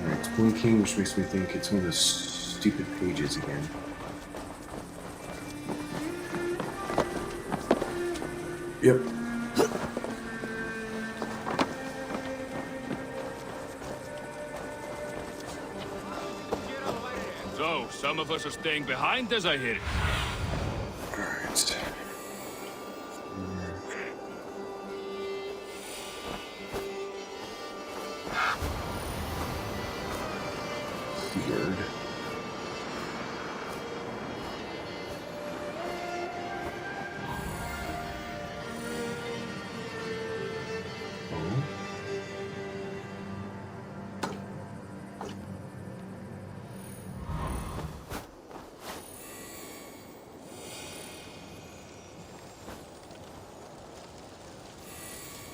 Alright, it's blinking, which makes me think it's one of those stupid pages again. Yep. So, some of us are staying behind as I hear it. Alright. Weird. Oh.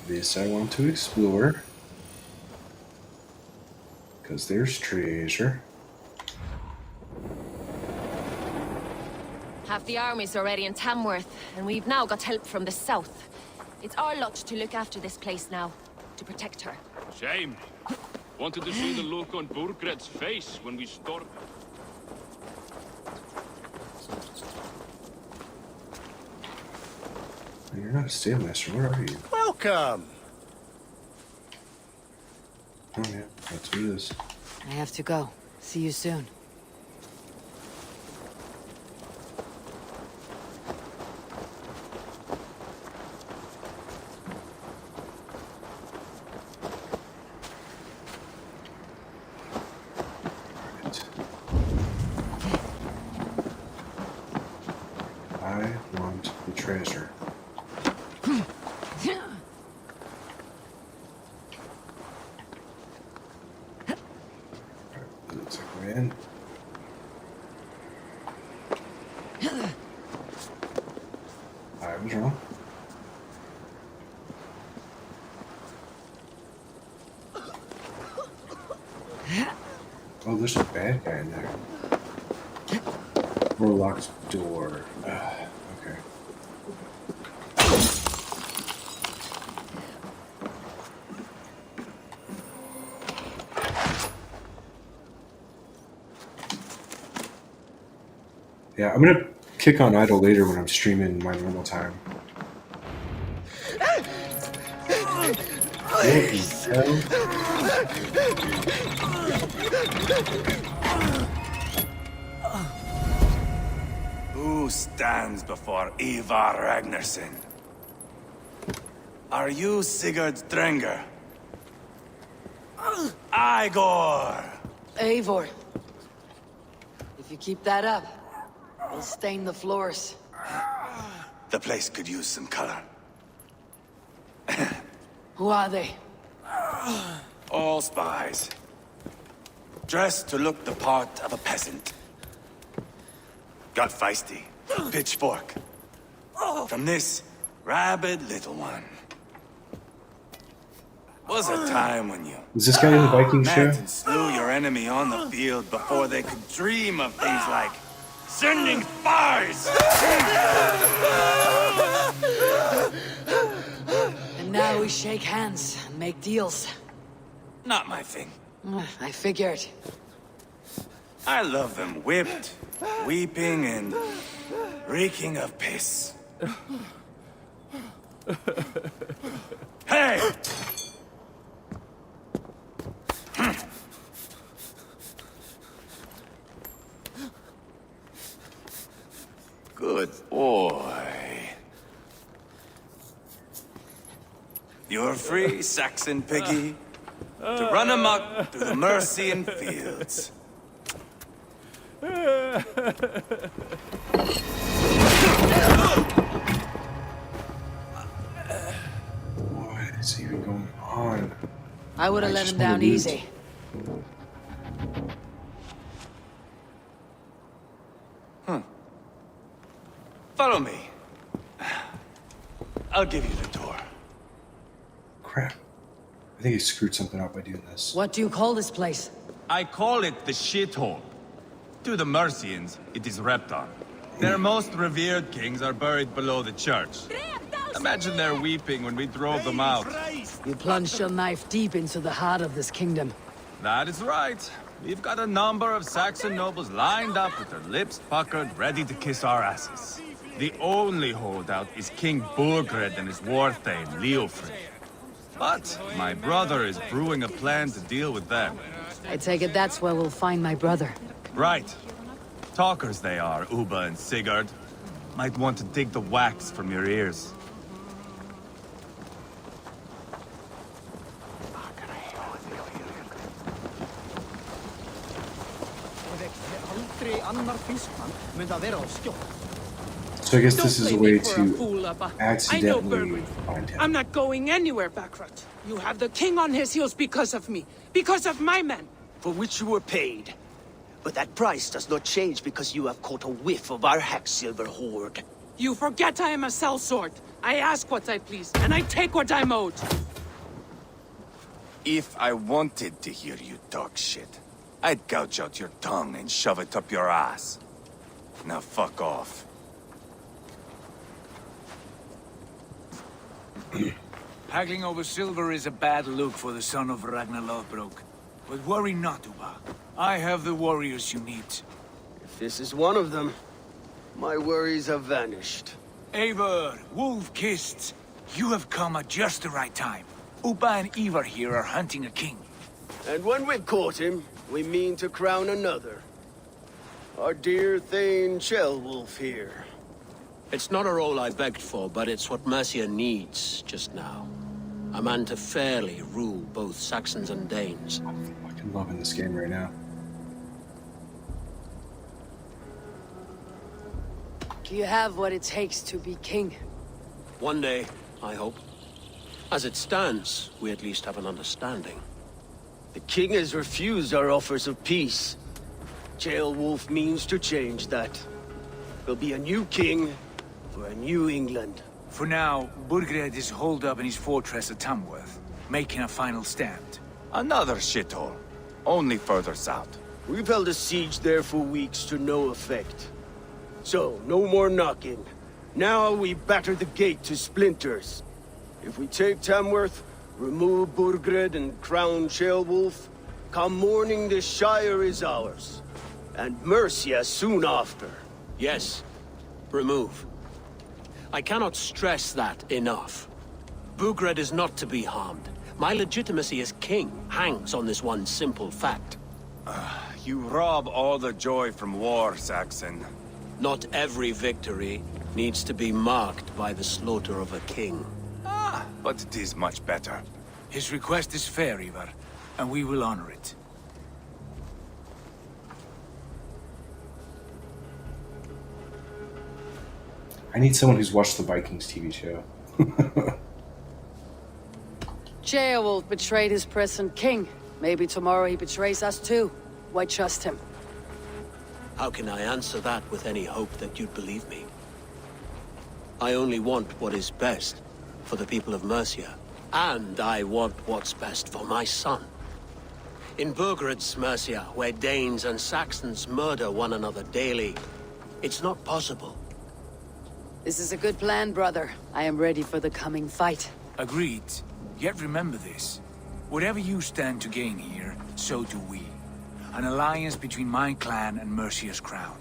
This I want to explore. Because there's treasure. Half the army's already in Tamworth, and we've now got help from the south. It's our lot to look after this place now, to protect her. Shame. Wanted to see the look on Burgred's face when we stormed. You're not a sailmaster, where are you? Welcome. Oh yeah, that's what it is. I have to go. See you soon. I want the treasure. Looks like we're in. I was wrong. Oh, there's a bad guy in there. Or a locked door. Okay. Yeah, I'm gonna kick on idle later when I'm streaming my normal time. What the hell? Who stands before Ivar Ragnarsson? Are you Sigurd Drenger? Igor! Eivor. If you keep that up, we'll stain the floors. The place could use some color. Who are they? All spies. Dressed to look the part of a peasant. Got feisty. Pitchfork. From this rabid little one. Was a time when you Is this guy in the Viking show? met and slew your enemy on the field before they could dream of things like sending spies! And now we shake hands and make deals. Not my thing. I figured. I love them whipped, weeping, and reeking of piss. Hey! Good boy. You're free, Saxon piggy, to run amok through the Mercian fields. What is even going on? I would have I let just him wanna down loot. easy. Follow me. I'll give you the door. Crap. I think he screwed something up by doing this. What do you call this place? I call it the shithole. To the Mercians, it is Reptar. Their most revered kings are buried below the church. Imagine their weeping when we drove them out. You plunged your knife deep into the heart of this kingdom. That is right. We've got a number of Saxon nobles lined up with their lips puckered, ready to kiss our asses. The only holdout is King Burgred and his war thane, Leofric. But my brother is brewing a plan to deal with them. I take it that's where we'll find my brother. Right. Talkers they are, Uba and Sigurd. Might want to dig the wax from your ears. So I guess Don't this is a play way me for a to fool, Abba. I know accidentally Burgred. find him. I'm not going anywhere, Backrot. You have the king on his heels because of me. Because of my men. For which you were paid. But that price does not change because you have caught a whiff of our Hacksilver hoard. You forget I am a sellsword. I ask what I please, and I take what I'm owed. If I wanted to hear you talk shit, I'd gouge out your tongue and shove it up your ass. Now fuck off. Haggling over silver is a bad look for the son of Ragnar Lothbrok. But worry not, Uba. I have the warriors you need. If this is one of them, my worries have vanished. Eivor, Wolf-Kissed, you have come at just the right time. Uba and Ivar here are hunting a king. And when we've caught him, we mean to crown another. Our dear Thane Ceolwulf here. It's not a role I begged for, but it's what Mercia needs just now. A man to fairly rule both Saxons and Danes. I'm fucking loving this game right now. Do you have what it takes to be king? One day, I hope. As it stands, we at least have an understanding. The king has refused our offers of peace. Ceolwulf means to change that. There'll be a new king for a new England. For now, Burgred is holed up in his fortress at Tamworth, making a final stand. Another shithole. Only further south. We've held a siege there for weeks to no effect. So, no more knocking. Now we batter the gate to splinters. If we take Tamworth, remove Burgred and crown Ceolwulf, come morning the Shire is ours. And Mercia soon after. Yes, remove. I cannot stress that enough. Burgred is not to be harmed. My legitimacy as king hangs on this one simple fact. You rob all the joy from war, Saxon. Not every victory needs to be marked by the slaughter of a king. But it is much better. His request is fair, Ivar, and we will honor it. I need someone who's watched the Vikings TV show. Ceolwulf betrayed his present king. Maybe tomorrow he betrays us too. Why trust him? How can I answer that with any hope that you'd believe me? I only want what is best for the people of Mercia. And I want what's best for my son. In Burgred's Mercia, where Danes and Saxons murder one another daily, it's not possible. This is a good plan, brother. I am ready for the coming fight. Agreed. Yet remember this. Whatever you stand to gain here, so do we. An alliance between my clan and Mercia's crown.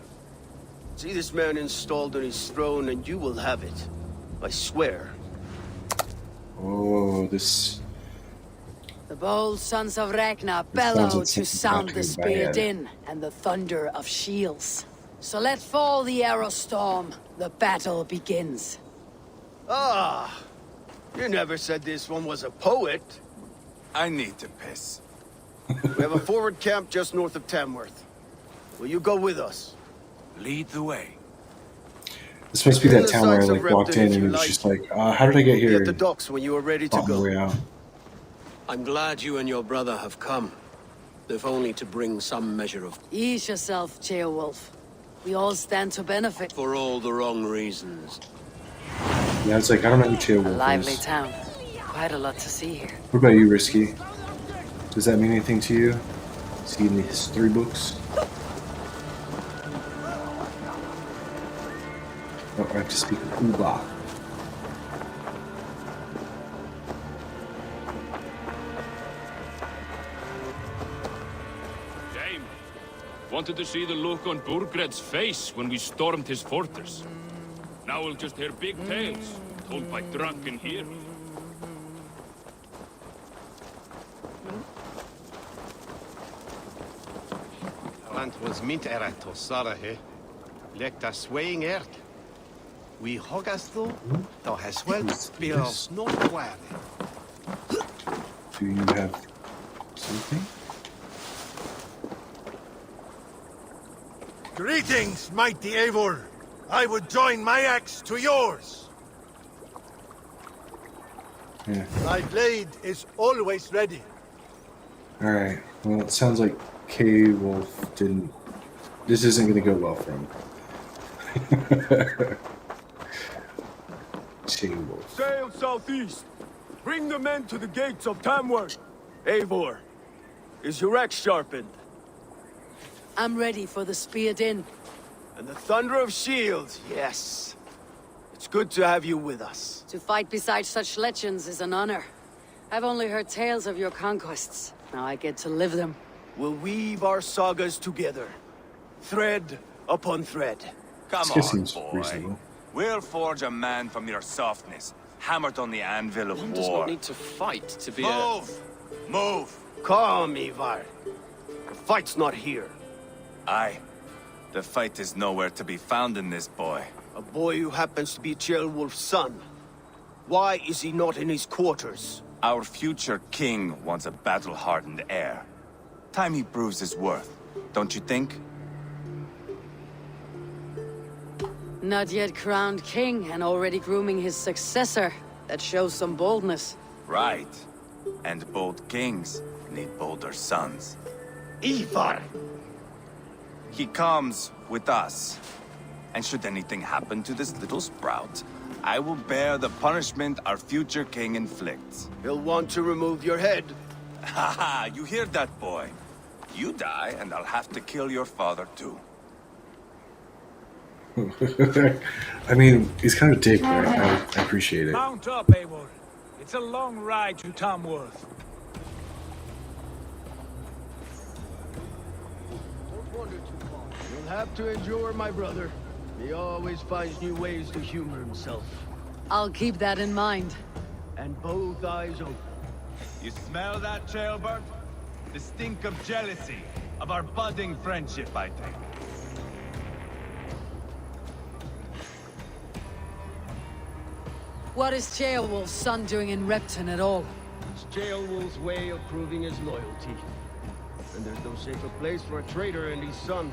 See this man installed on his throne and you will have it. I swear. Oh, this... The bold sons of Ragnar This sounds bellow like to something sound about the to be spear bad. din and the thunder of shields. So let fall the arrow storm. The battle begins. Ah! You never said this one was a poet. I need to piss. We have a forward camp just north of Tamworth. Will you go with us? Lead the way. This must be that town where I like walked in and it was just like, how did I get Be here? at the docks when you are ready to On the go. way out. I'm glad you and your brother have come, if only to bring some measure of... Ease yourself, Ceolwulf. We all stand to benefit. For all the wrong reasons. Yeah, it's like, I don't know who A Ceolwulf lively is. town. Quite a lot to see here. What about you, Risky? Does that mean anything to you? Is he in the history books? Oh, I have to speak of Uba. Wanted to see the look on Burgred's face when we stormed his fortress. Now we'll just hear big tales, told by drunken heroes. Land was mint erat or Sarah he. Lekt a swaying earth. We hogas though, thou has well spills no wire. Do you have something? Greetings, mighty Eivor. I would join my axe to yours. Yeah. My blade is always ready. Alright. Well, it sounds like K-Wolf didn't... This isn't going to go well for him. K-Wolf. Sail southeast. Bring the men to the gates of Tamworth. Eivor, is your axe sharpened? I'm ready for the spear din. And the thunder of shields, yes. It's good to have you with us. To fight beside such legends is an honor. I've only heard tales of your conquests. Now I get to live them. We'll weave our sagas together. Thread upon thread. Come This on, seems boy. reasonable. We'll forge a man from your softness, hammered on the anvil of One war. does not need to fight to be Move! Move! Calm, Ivar. The fight's not here. Aye. The fight is nowhere to be found in this boy. A boy who happens to be Ceolwulf's son. Why is he not in his quarters? Our future king wants a battle-hardened heir. Time he proves his worth, don't you think? Not yet crowned king and already grooming his successor. That shows some boldness. Right. And bold kings need bolder sons. Ivar! He comes with us. And should anything happen to this little sprout, I will bear the punishment our future king inflicts. He'll want to remove your head. Haha, you hear that, boy? You die, and I'll have to kill your father, too. I mean, he's kind of a dick, but I appreciate it. Mount up, Eivor. It's a long ride to Tamworth. Don't wander too far. You'll have to endure, my brother. He always finds new ways to humor himself. I'll keep that in mind. And both eyes open. You smell that, Ceolbert? The stink of jealousy, of our budding friendship, I think. What is Ceolwulf's son doing in Repton at all? It's Ceolwulf's way of proving his loyalty. And there's no safer place for a traitor and his son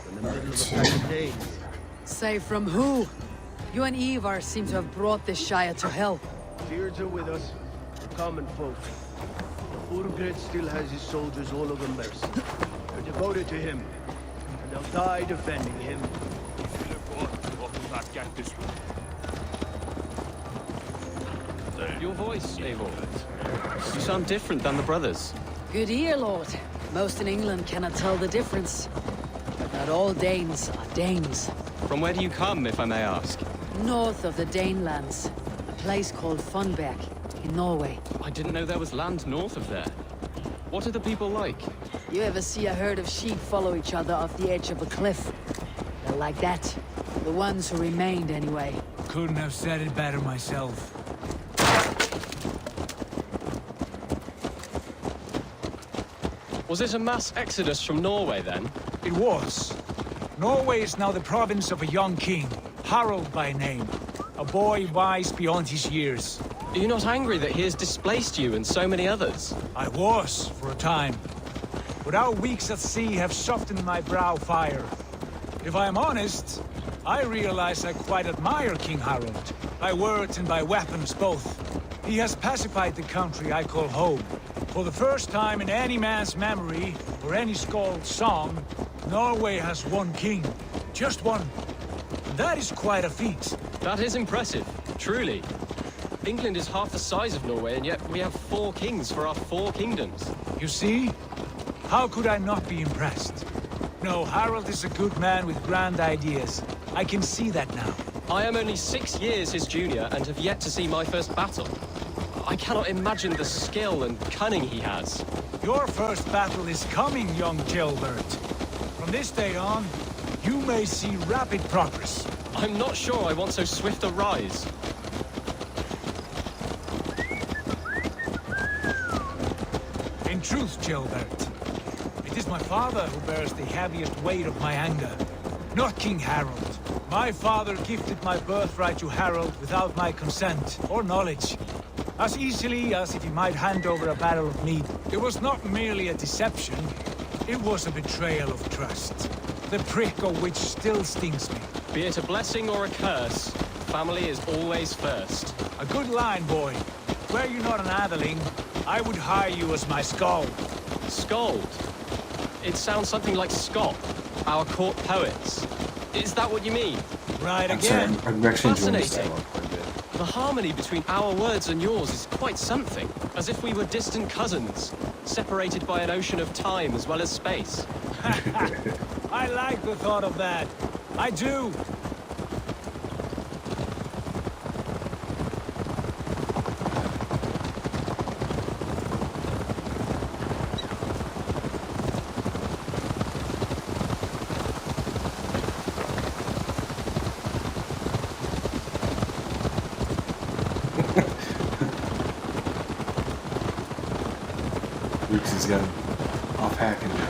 than the middle of a pack of Danes. Say from who? You and Ivar seem to have brought this Shire to hell. Fears are with us, the common folk. Urgred still has his soldiers all over Mercy. They're devoted to him, and they'll die defending him. Your voice, Eivor. You sound different than the brothers. Good ear, Lord. Most in England cannot tell the difference. But not all Danes are Danes. From where do you come, if I may ask? North of the Danelands. A place called Funberg, in Norway. I didn't know there was land north of there. What are the people like? You ever see a herd of sheep follow each other off the edge of a cliff? They're like that. The ones who remained, anyway. Couldn't have said it better myself. Was it a mass exodus from Norway, then? It was. Norway is now the province of a young king, Harald by name. A boy wise beyond his years. Are you not angry that he has displaced you and so many others? I was, for a time. But our weeks at sea have softened my brow fire. If I am honest, I realize I quite admire King Harald. By words and by weapons both. He has pacified the country I call home. For the first time in any man's memory, or any skald's song, Norway has one king. Just one. And that is quite a feat. That is impressive, truly. England is half the size of Norway, and yet we have 4 kings for our 4 kingdoms. You see? How could I not be impressed? No, Harald is a good man with grand ideas. I can see that now. I am only 6 years his junior and have yet to see my first battle. I cannot imagine the skill and cunning he has. Your first battle is coming, young Ceolbert. From From this day on, you may see rapid progress. I'm not sure I want so swift a rise. In truth, Gilbert, it is my father who bears the heaviest weight of my anger, not King Harold. My father gifted my birthright to Harold without my consent or knowledge, as easily as if he might hand over a barrel of mead. It was not merely a deception, it was a betrayal of trust, the prick of which still stings me. Be it a blessing or a curse, family is always first. A good line, boy. Were you not an atheling, I would hire you as my skald. Skald? It sounds something like Scott, our court poets. Is that what you mean? Right I'm sorry, again. I'm actually enjoying this Fascinating. dialogue quite a bit. The harmony between our words and yours is quite something. As if we were distant cousins, separated by an ocean of time as well as space. I like the thought of that. I do. Luke's has got him off hacking now.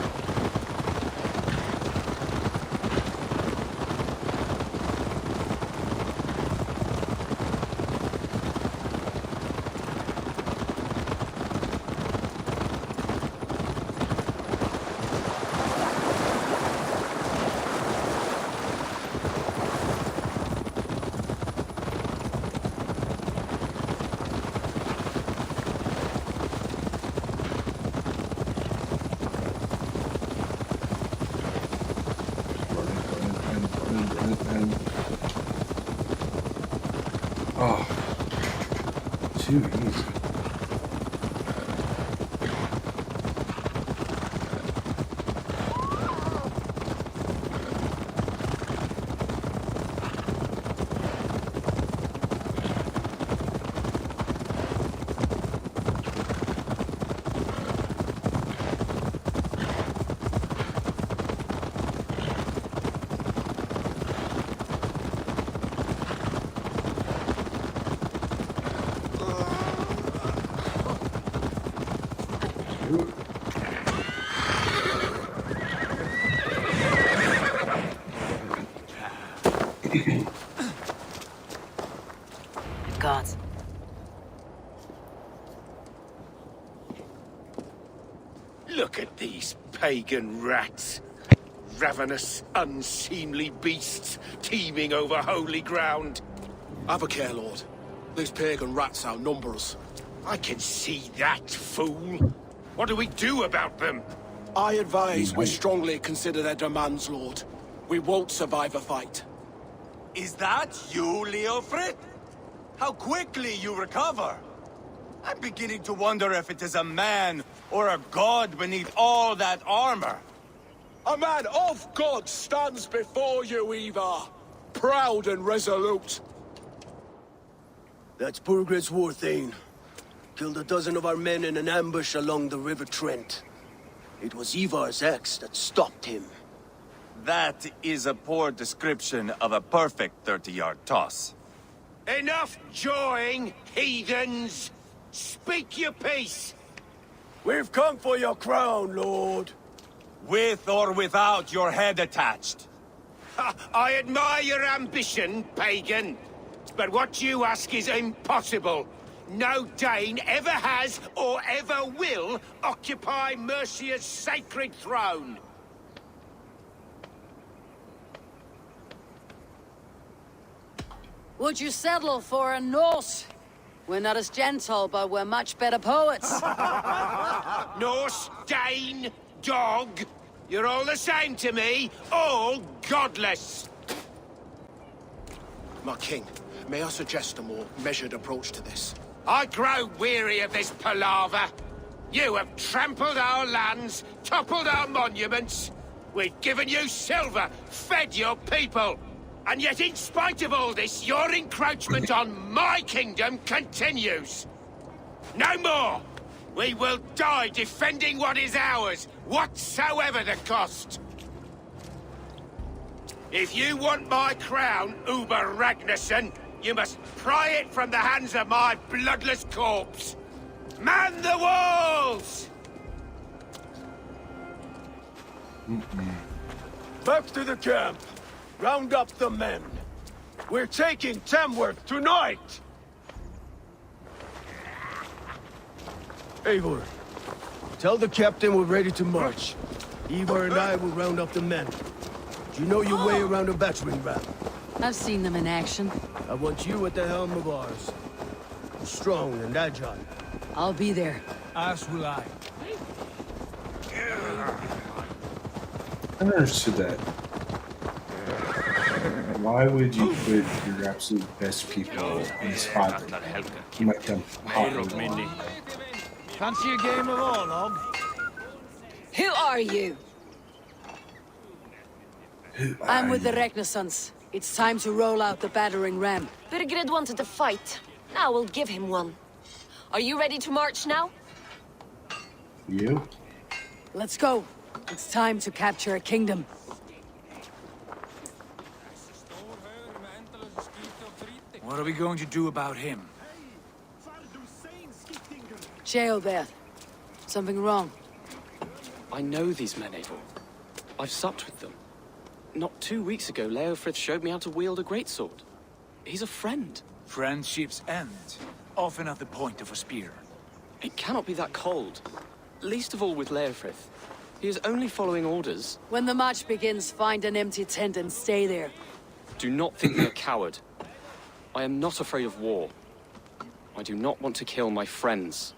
Oh, too easy. Gods. Look at these pagan rats. Ravenous, unseemly beasts teeming over holy ground. Have a care, Lord. These pagan rats outnumber us. I can see that, fool. What do we do about them? I advise we strongly consider their demands, Lord. We won't survive a fight. Is that you, Leofrid? How quickly you recover! I'm beginning to wonder if it is a man or a god beneath all that armor. A man of God stands before you, Ivar. Proud and resolute. That's Burgred's Warthane. Killed a dozen of our men in an ambush along the River Trent. It was Ivar's axe that stopped him. That is a poor description of a perfect 30-yard toss. Enough jawing, heathens! Speak your peace! We've come for your crown, Lord. With or without your head attached. Ha, I admire your ambition, pagan. But what you ask is impossible. No Dane ever has or ever will occupy Mercia's sacred throne. Would you settle for a Norse? We're not as gentle, but we're much better poets. Norse, Dane, dog. You're all the same to me. All godless. My king, may I suggest a more measured approach to this? I grow weary of this palaver. You have trampled our lands, toppled our monuments. We've given you silver, fed your people. And yet, in spite of all this, your encroachment on my kingdom continues. No more! We will die defending what is ours, whatsoever the cost. If you want my crown, Uber Ragnarsson, you must pry it from the hands of my bloodless corpse. Man the walls! Back to the camp. Round up the men. We're taking Tamworth tonight! Eivor, tell the captain we're ready to march. Eivor and I will round up the men. Do you know your way around a battering ram? I've seen them in action. I want you at the helm of ours. Strong and agile. I'll be there. As will I. I never understood that. Why would you put your absolute best people in the spot that you might come hot? Fancy a game of Orlog? Who are you? I'm with the Regnissance. It's time to roll out the battering ram. Birgrid wanted to fight. Now we'll give him one. Are you ready to march now? You? Let's go. It's time to capture a kingdom. What are we going to do about him? Jailbeth. Something wrong? I know these men, Eivor. I've supped with them. Not 2 weeks ago, Leofrith showed me how to wield a greatsword. He's a friend. Friendships end, often at the point of a spear. It cannot be that cold. Least of all with Leofrith. He is only following orders. When the march begins, find an empty tent and stay there. Do not think me a coward. I am not afraid of war. I do not want to kill my friends.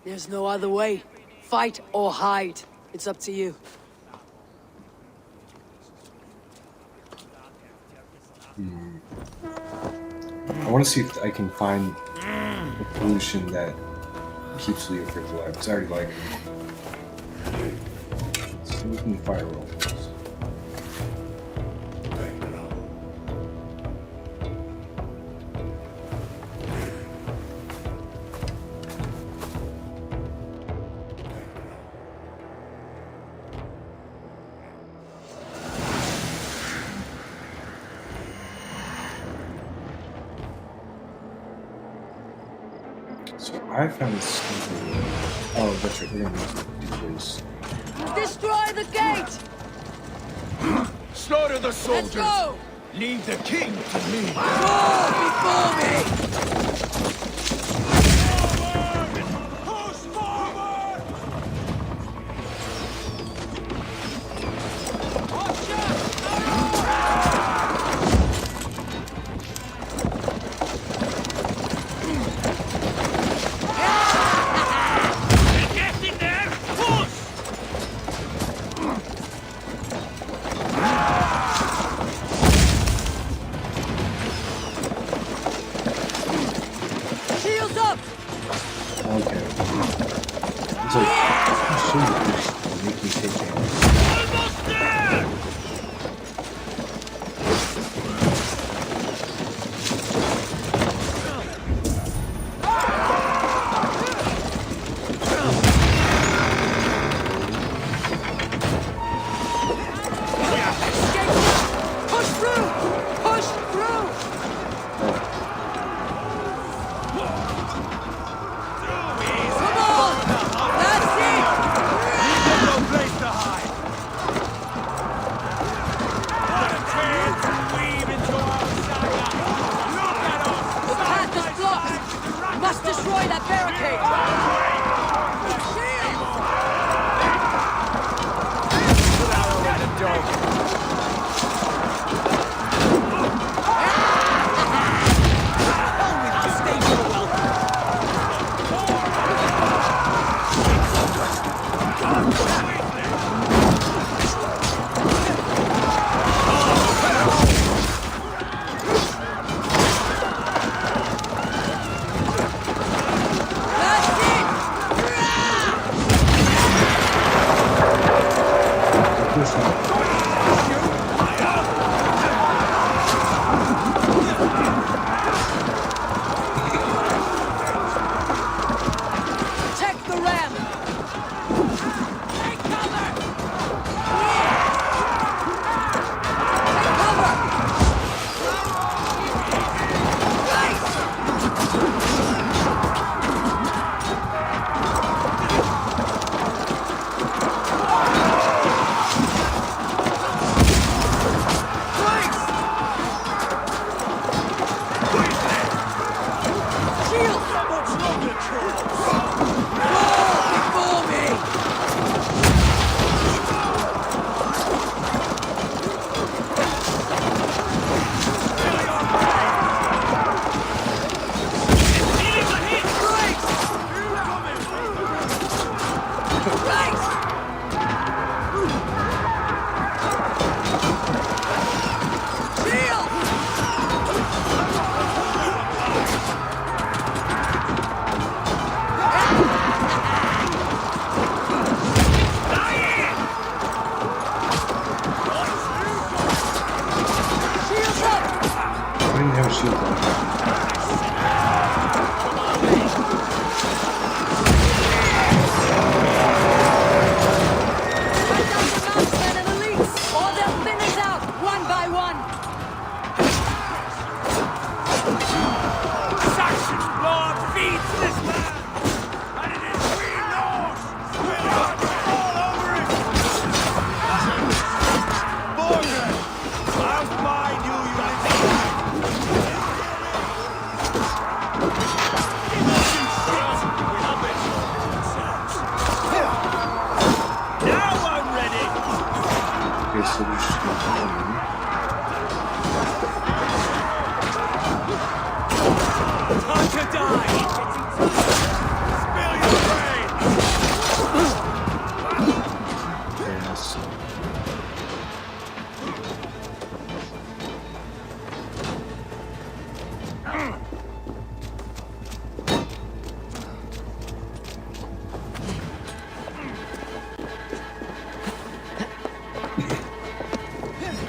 There's no other way. Fight or hide. It's up to you. I want to see if I can find a pollution that keeps Leofrith alive, because I already like him. So we can fire roll. So I found this. Oh, that's right. We're gonna do this. Destroy the gate! Slaughter the soldiers! Let's go! Leave the king to me! Before me! I didn't have a shield on. All their spinners out, one by one. Saxon blood feeds this man! And it is we Norse! We'll run all over it! Borgren! I'll find you, you Now I'm ready! Okay, so we're just going to Time to die! Spill your brains! Yes.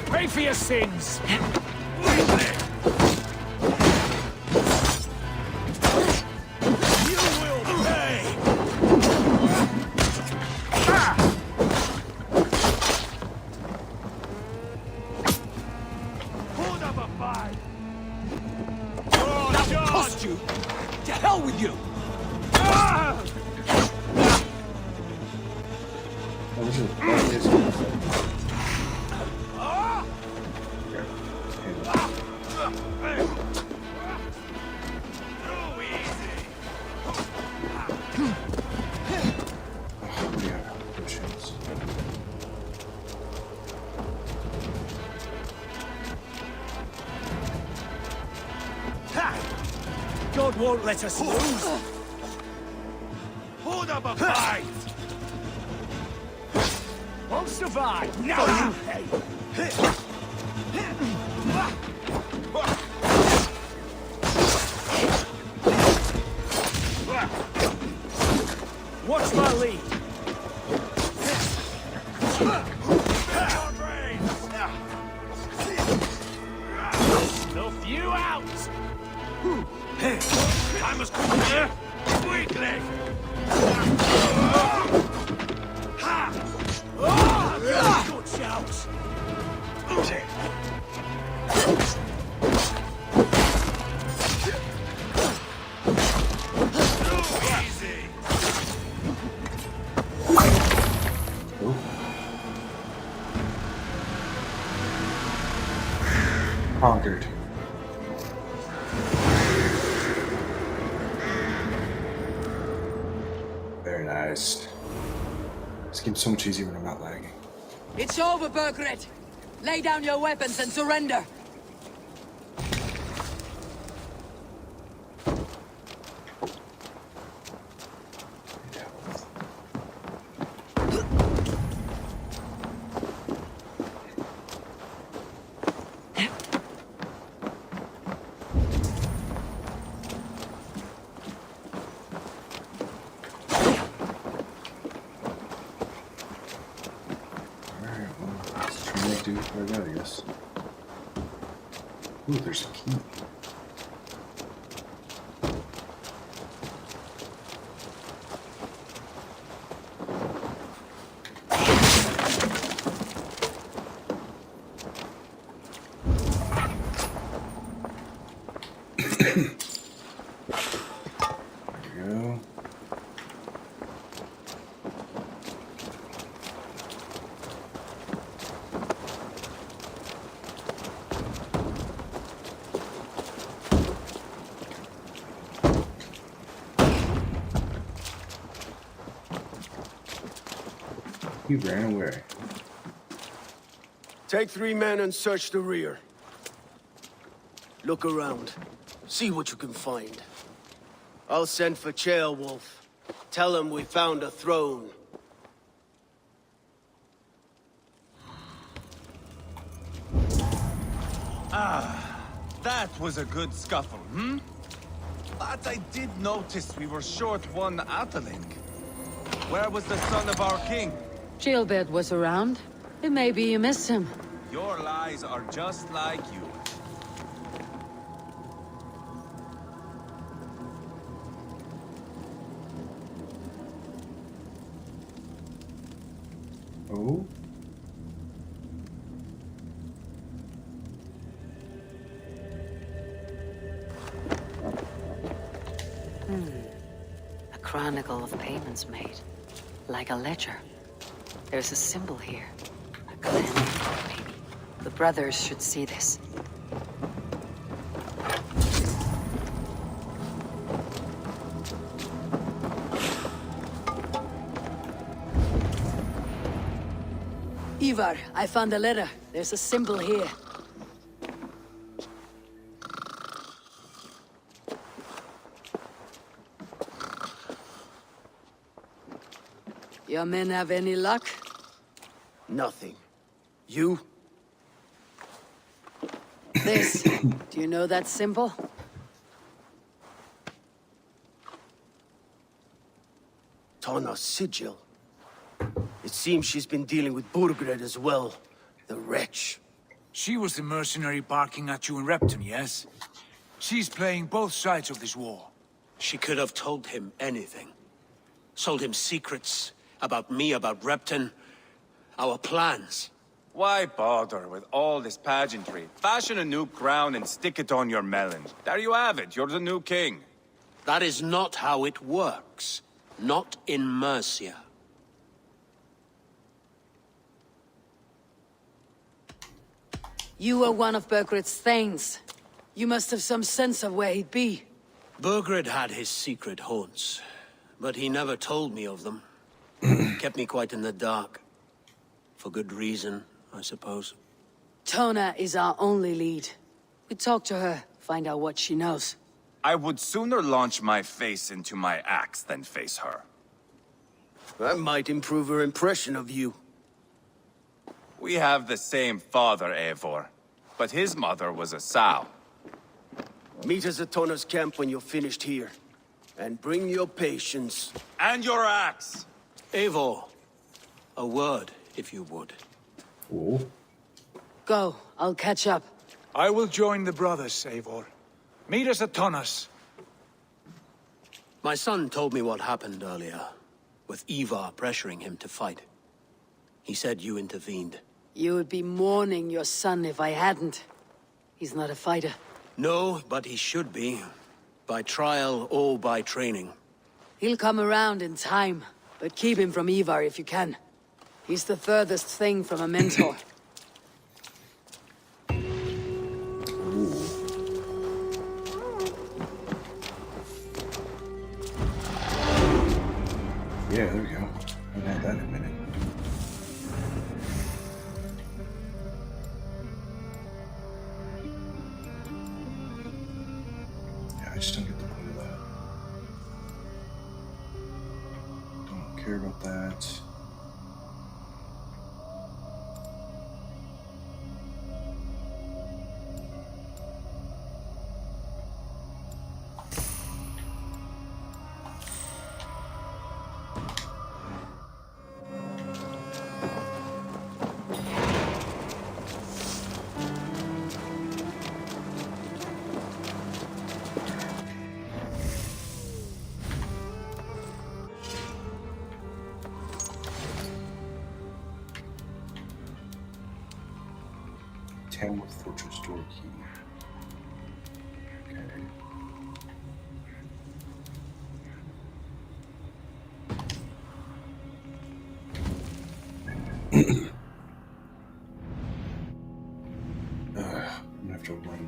Pray for your sins. Cost you! To hell with you! God won't let us lose! Hold up a fight! Won't survive. Now you Watch my lead. Snuff you out! I must come here quickly! Good shout! Conquered. Very nice. This game's so much easier when I'm not lagging. It's over, Burgred. Lay down your weapons and surrender. Where I go, I guess. Ooh, there's a key. There we go. He ran away. Take 3 men and search the rear. Look around. See what you can find. I'll send for Chaelwolf. Tell him we found a throne. That was a good scuffle, hmm? But I did notice we were short one Atheling. Where was the son of our king? Gilbert was around. Maybe you missed him. Your lies are just like you. Oh? A chronicle of payments made. Like a ledger. There's a symbol here. A clan symbol, maybe. The brothers should see this. Ivar, I found a letter. There's a symbol here. Your men have any luck? Nothing. You? This. Do you know that symbol? Tana's sigil. It seems she's been dealing with Burgred as well. The wretch. She was the mercenary barking at you in Repton, yes? She's playing both sides of this war. She could have told him anything. Sold him secrets about me, about Repton, our plans. Why bother with all this pageantry? Fashion a new crown and stick it on your melon. There you have it, you're the new king. That is not how it works. Not in Mercia. You were one of Burgred's thanes. You must have some sense of where he'd be. Burgred had his secret haunts, but he never told me of them. Kept me quite in the dark. For good reason, I suppose. Tona is our only lead. We talk to her, find out what she knows. I would sooner launch my face into my axe than face her. That might improve her impression of you. We have the same father, Eivor, but his mother was a sow. Meet us at Tona's camp when you're finished here. And bring your patience. And your axe! Eivor, a word, if you would. Oh. Go, I'll catch up. I will join the brothers, Eivor. Meet us at Tonas. My son told me what happened earlier, with Ivar pressuring him to fight. He said you intervened. You would be mourning your son if I hadn't. He's not a fighter. No, but he should be. By trial or by training. He'll come around in time, but keep him from Ivar if you can. He's the furthest thing from a mentor. Yeah, there we go. Haven't had that in a minute. Yeah, I just don't get the point of that. Don't care about that. Tamworth Fortress door key. Okay. I'm gonna have to run.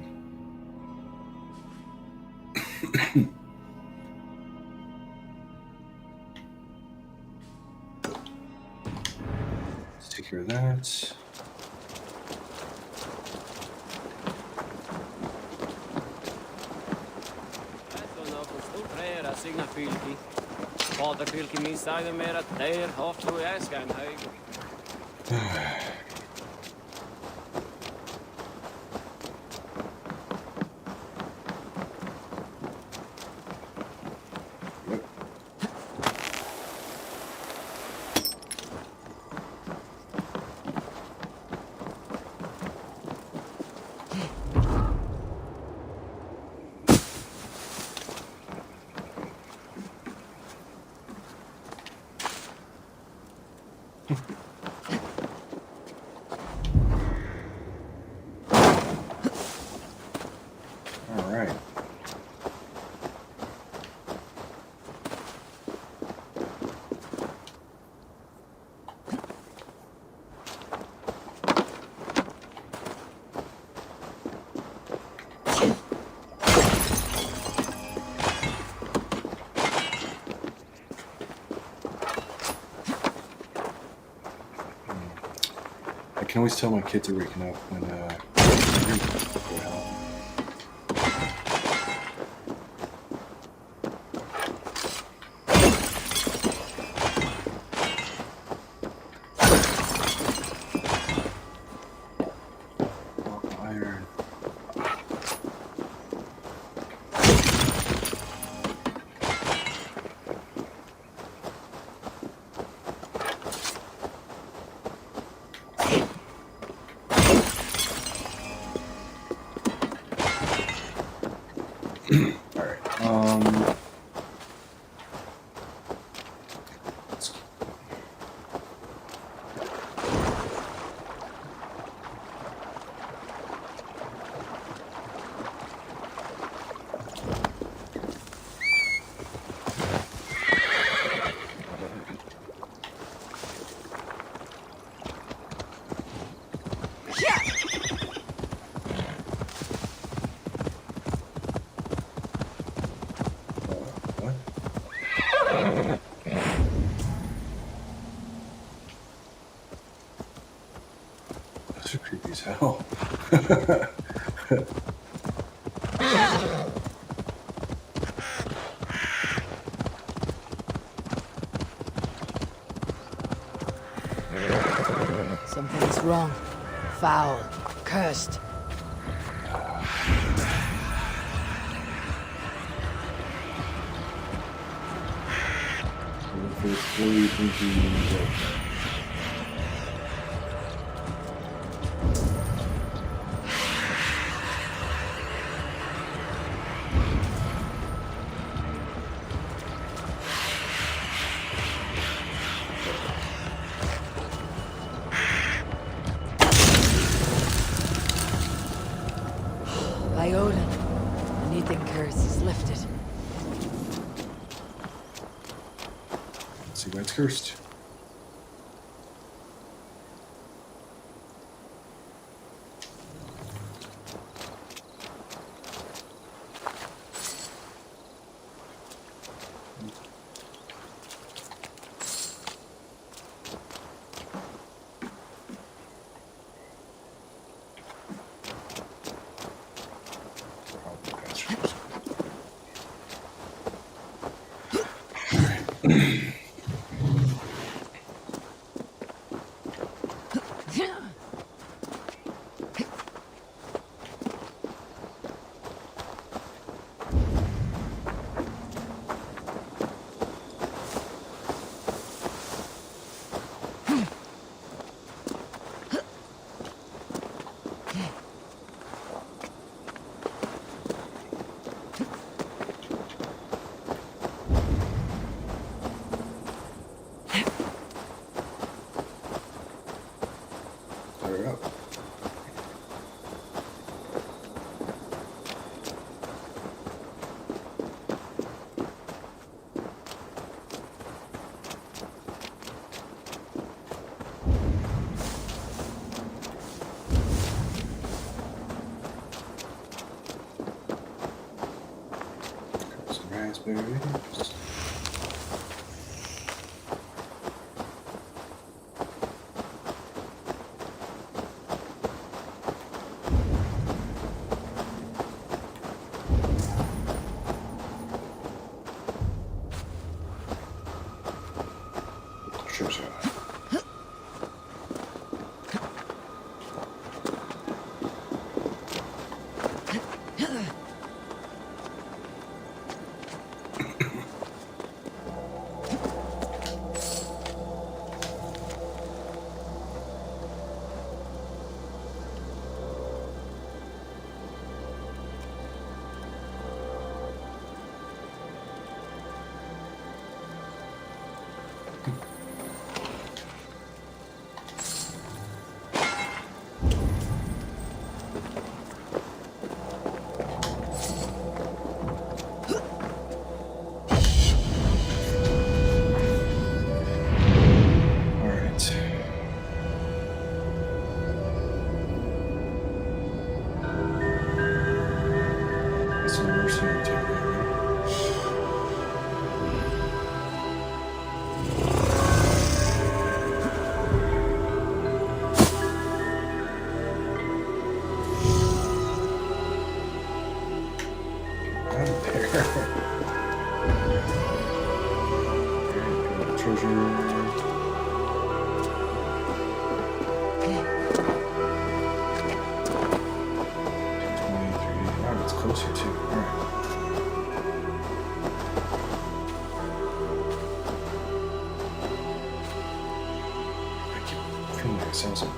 Let's take care of that. Signa fylki. Fader fylki missade med att där haft och jag ska en hög. All right. I can always tell my kids are waking up when iron. All right. What? Those are creepy as hell. Something's wrong. Foul. Cursed. By Odin, the Neathing curse is lifted. Let's see why it's cursed. Fire it up. Some raspberries. Sure. treasure. 23. Wow, it's closer too. Alright. I keep feeling like I saw something.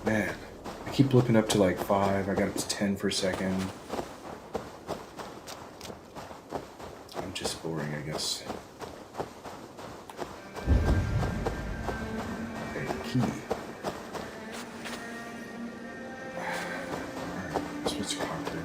Man, I keep looking up to like 5. I got up to 10 for a second. I'm just boring, I guess. Okay, key. Alright, switch to conquer.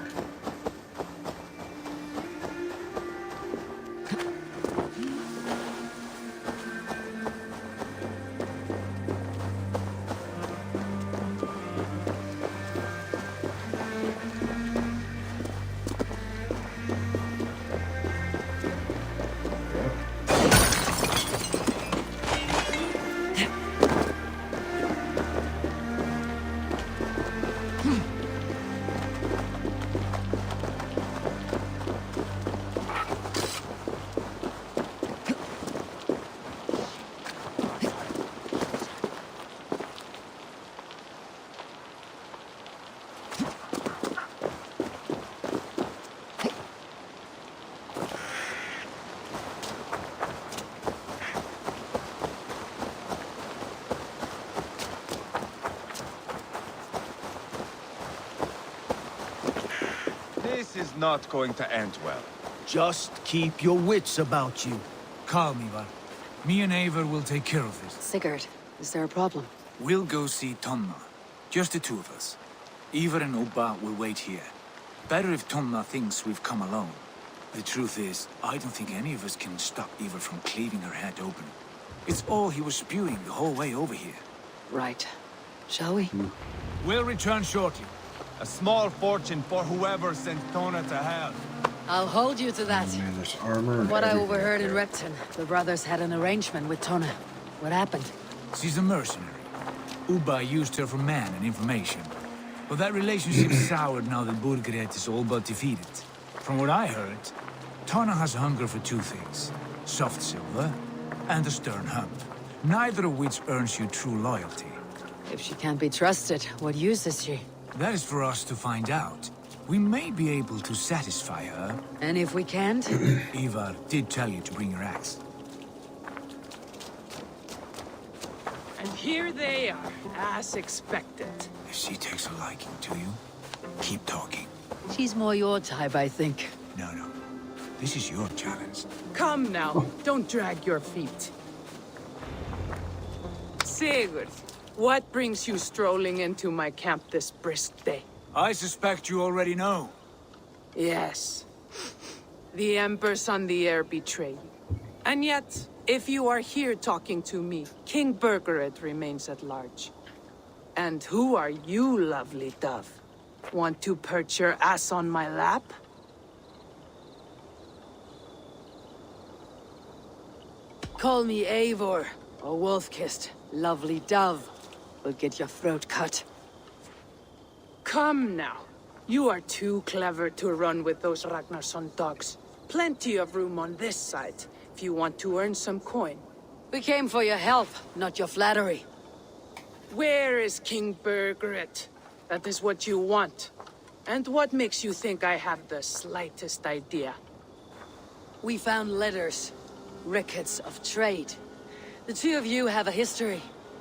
This is not going to end well. Just keep your wits about you. Calm, Ivar. Me and Eivor will take care of this. Sigurd, is there a problem? We'll go see Tonna. Just the two of us. Ivar and Ubba will wait here. Better if Tonna thinks we've come alone. The truth is, I don't think any of us can stop Ivar from cleaving her head open. It's all he was spewing the whole way over here. Right. Shall we? We'll return shortly. A small fortune for whoever sent Tona to hell. I'll hold you to that. Oh, man, there's armor and What I everything overheard up in there. Repton, the brothers had an arrangement with Tonna. What happened? She's a mercenary. Ubba used her for man and information. But that relationship soured now that Burgred is all but defeated. From what I heard, Tonna has hunger for two things. Soft silver and a stern hump. Neither of which earns you true loyalty. If she can't be trusted, what use is she? That is for us to find out. We may be able to satisfy her. And if we can't? Ivar did tell you to bring your axe. And here they are, as expected. If she takes a liking to you, keep talking. She's more your type, I think. No. This is your challenge. Come now, don't drag your feet. Sigurd, what brings you strolling into my camp this brisk day? I suspect you already know. Yes. The Embers on the air betray you. And yet, if you are here talking to me, King Burgred remains at large. And who are you, lovely dove? Want to perch your ass on my lap? Call me Eivor, or Wolf-Kissed, lovely dove. Will get your throat cut. Come now. You are too clever to run with those Ragnarsson dogs. Plenty of room on this side, if you want to earn some coin. We came for your help, not your flattery. Where is King Burgred? That is what you want. And what makes you think I have the slightest idea? We found letters, records of trade. The two of you have a history.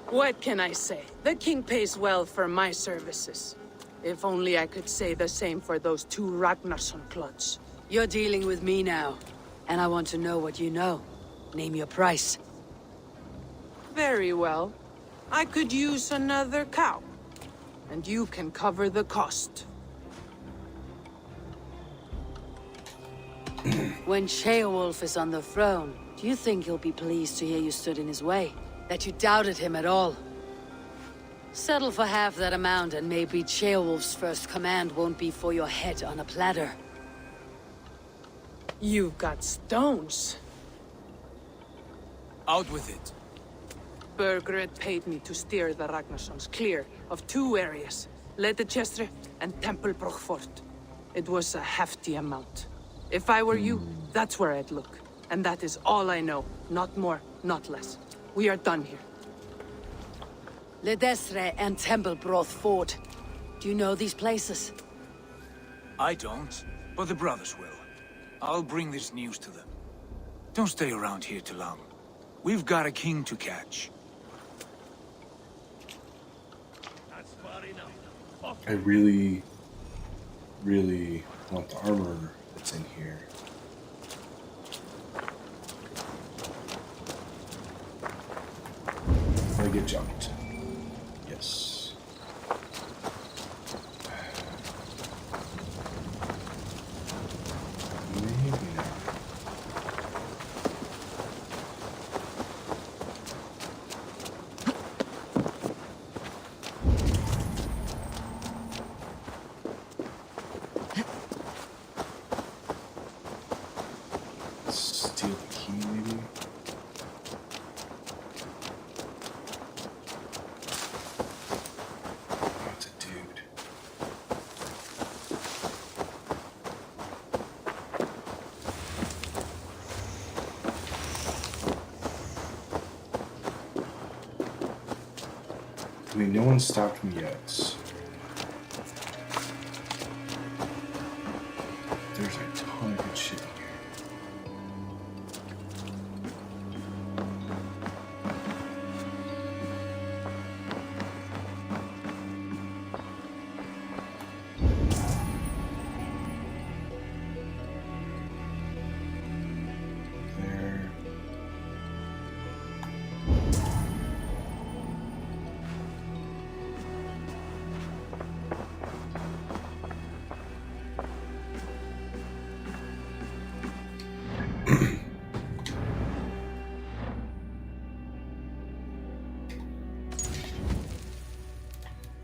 What can I say? The king pays well for my services. If only I could say the same for those two Ragnarsson clods. You're dealing with me now, and I want to know what you know. Name your price. Very well. I could use another cow. And you can cover the cost. When Ceolwulf is on the throne, do you think he'll be pleased to hear you stood in his way? That you doubted him at all? Settle for half that amount and maybe Ceolwulf's first command won't be for your head on a platter. You've got stones. Out with it. Burgred paid me to steer the Ragnarssons clear of two areas, Ledechestre and Tempelbroch Fort. It was a hefty amount. If I were you, that's where I'd look. And that is all I know. Not more, not less. We are done here. Ledestre and Templebroth Fort. Do you know these places? I don't, but the brothers will. I'll bring this news to them. Don't stay around here too long. We've got a king to catch. I really, really want the armor that's in here. I get jumped. Yes. Maybe not. Steal the key, maybe? Oh, it's a dude. I mean, no one stopped me yet. There's a ton of good shit here. There.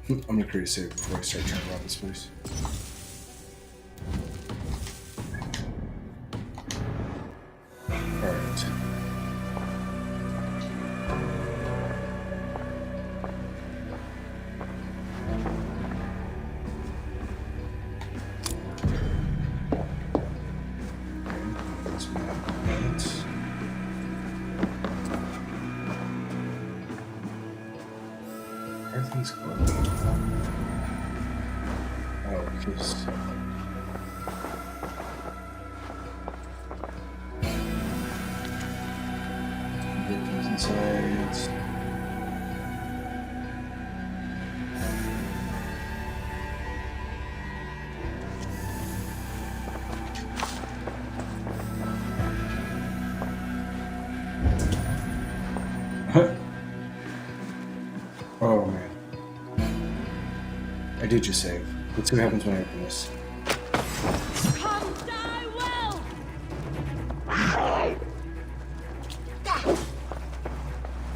I'm gonna create a save before I start trying to rob this place. Alright. Let's map that. Everything's going. Oh, because get these inside. Oh man. I did just save. Let's see what happens when I open this. Come die well!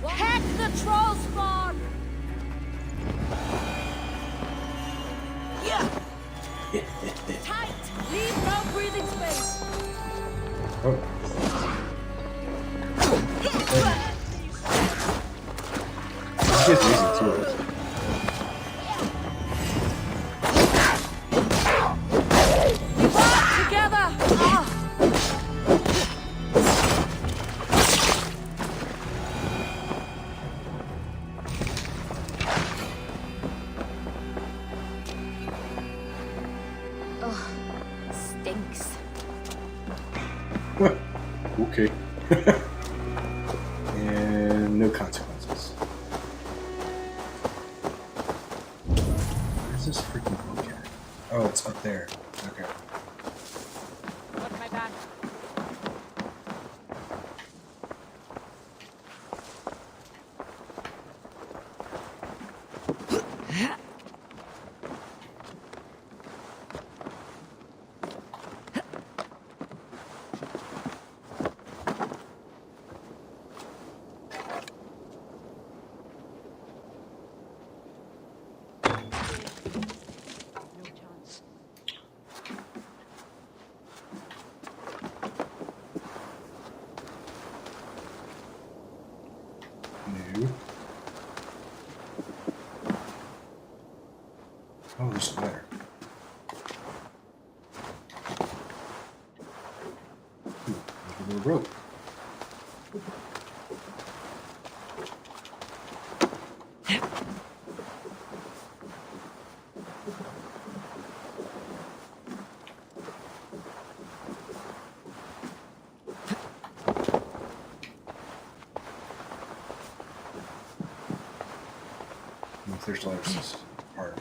Hack the troll spawn! Yeah! Tight! Leave no breathing space! Oh. This is easy too. Together! Ugh, stinks. Okay. And no consequences. Where's this freaking book at? Oh, it's up there. Okay. Watch my back. No. Oh, there's a letter. More rope. If there's lights, hard.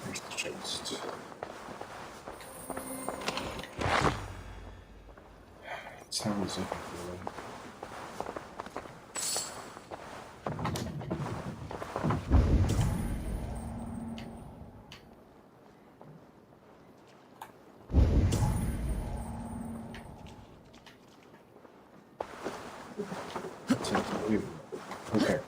There's the chest. That's how I was looking for them. That's unbelievable. Okay.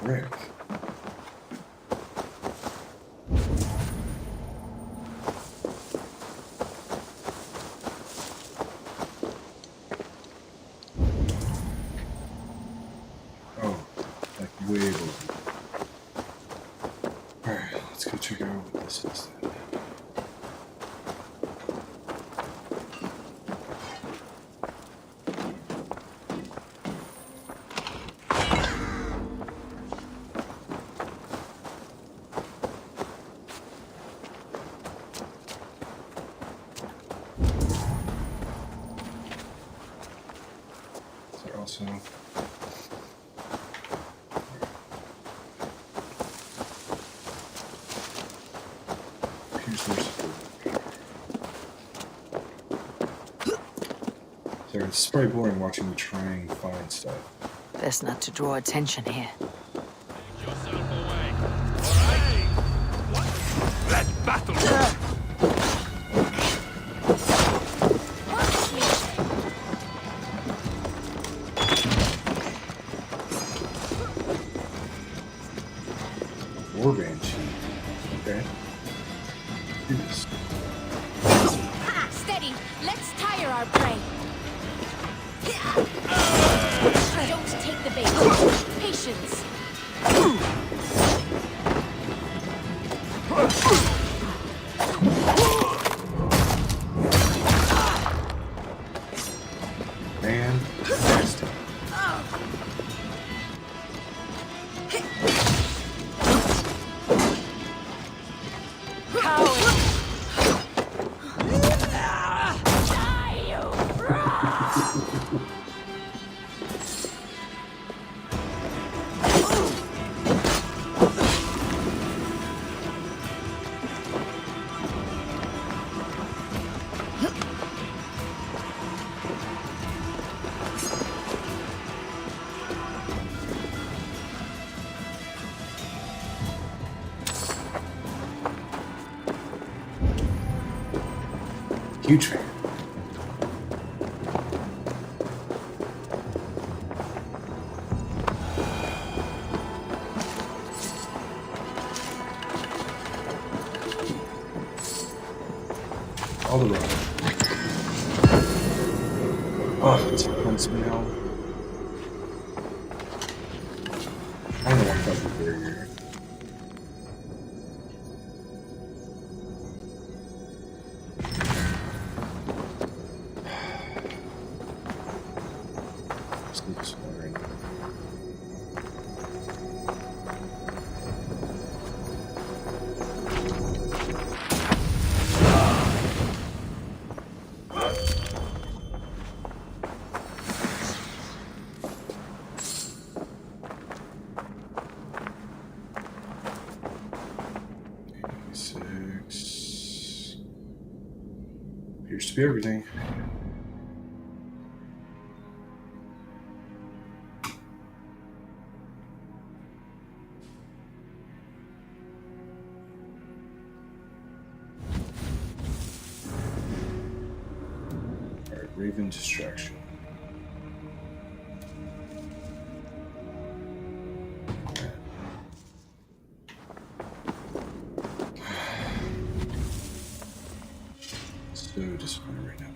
Frick. Oh, like way below. Alright, let's go check out what this is then. Also, sorry, it's probably boring watching me try and find stuff. Best not to draw attention here. Let battle! War Banshee. Okay. Do this. Ha! Steady! Let's tire our prey! Don't take the bait. Patience! Fantastic. Huge fan. All the way. Oh, it's a fun smell. I don't know why I felt the burger. Appears to be everything. Alright, Raven distraction. So disappointed right now.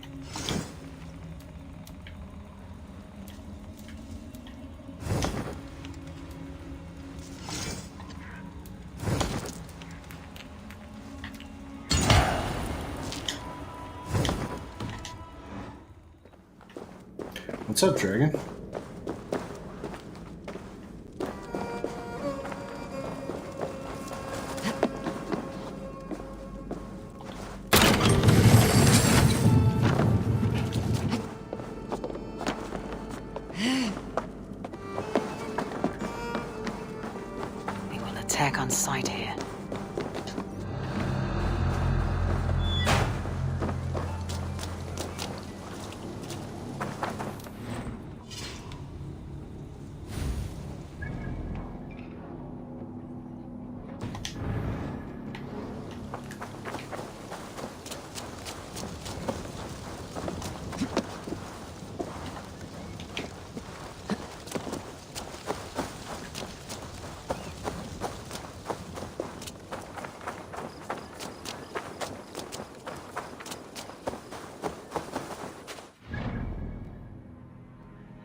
What's up, Dragon? We will attack on sight here.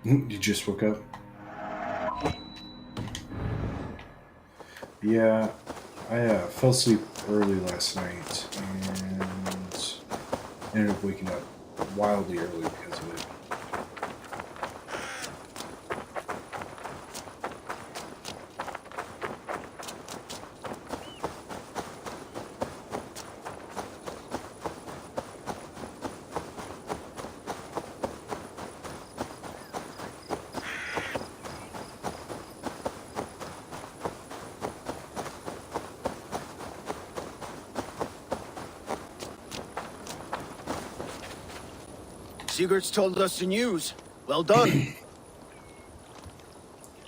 You just woke up? Yeah, I fell asleep early last night and ended up waking up wildly early because of it. Sigurd's told us the news. Well done.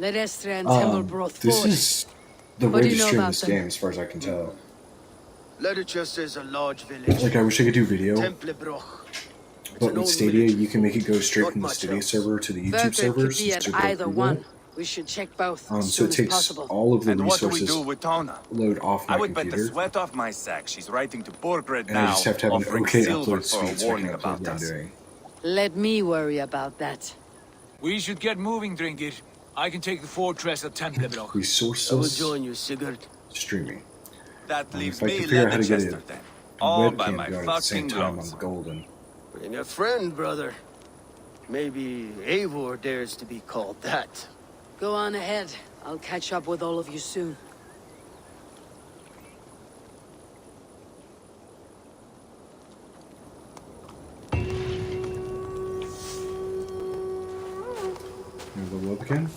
Let Estra and Temple brought This forth. is the What way do to you know stream about this them? game, as far as I can tell. Letterchester is a large village. Like, I wish I could do video, Templebroch. It's but an with old Stadia, military you can make it go straight Not from the much Stadia else. server to the YouTube Burkert server. could be since at they're both either Google. one. We should check both as So soon it as takes possible. all of the And what do we resources do with Tona? load off my I would bet the computer, sweat off my sack she's writing to Borgred and I now, just have to have an offering okay silver upload for a speed so I warning can upload about what I'm us. doing. Let me worry about that. We should get moving, Drinkit. I can take the fortress at Templebroch. I will Resources join you, Sigurd. streaming. That leaves If I me can figure out how to get Leatherchester it then. All by webcam my going at the same fucking time gloves. on Golden. Bring a friend, brother. Maybe Eivor dares to be called that. Go on ahead. I'll catch up with all of you soon. You level up again?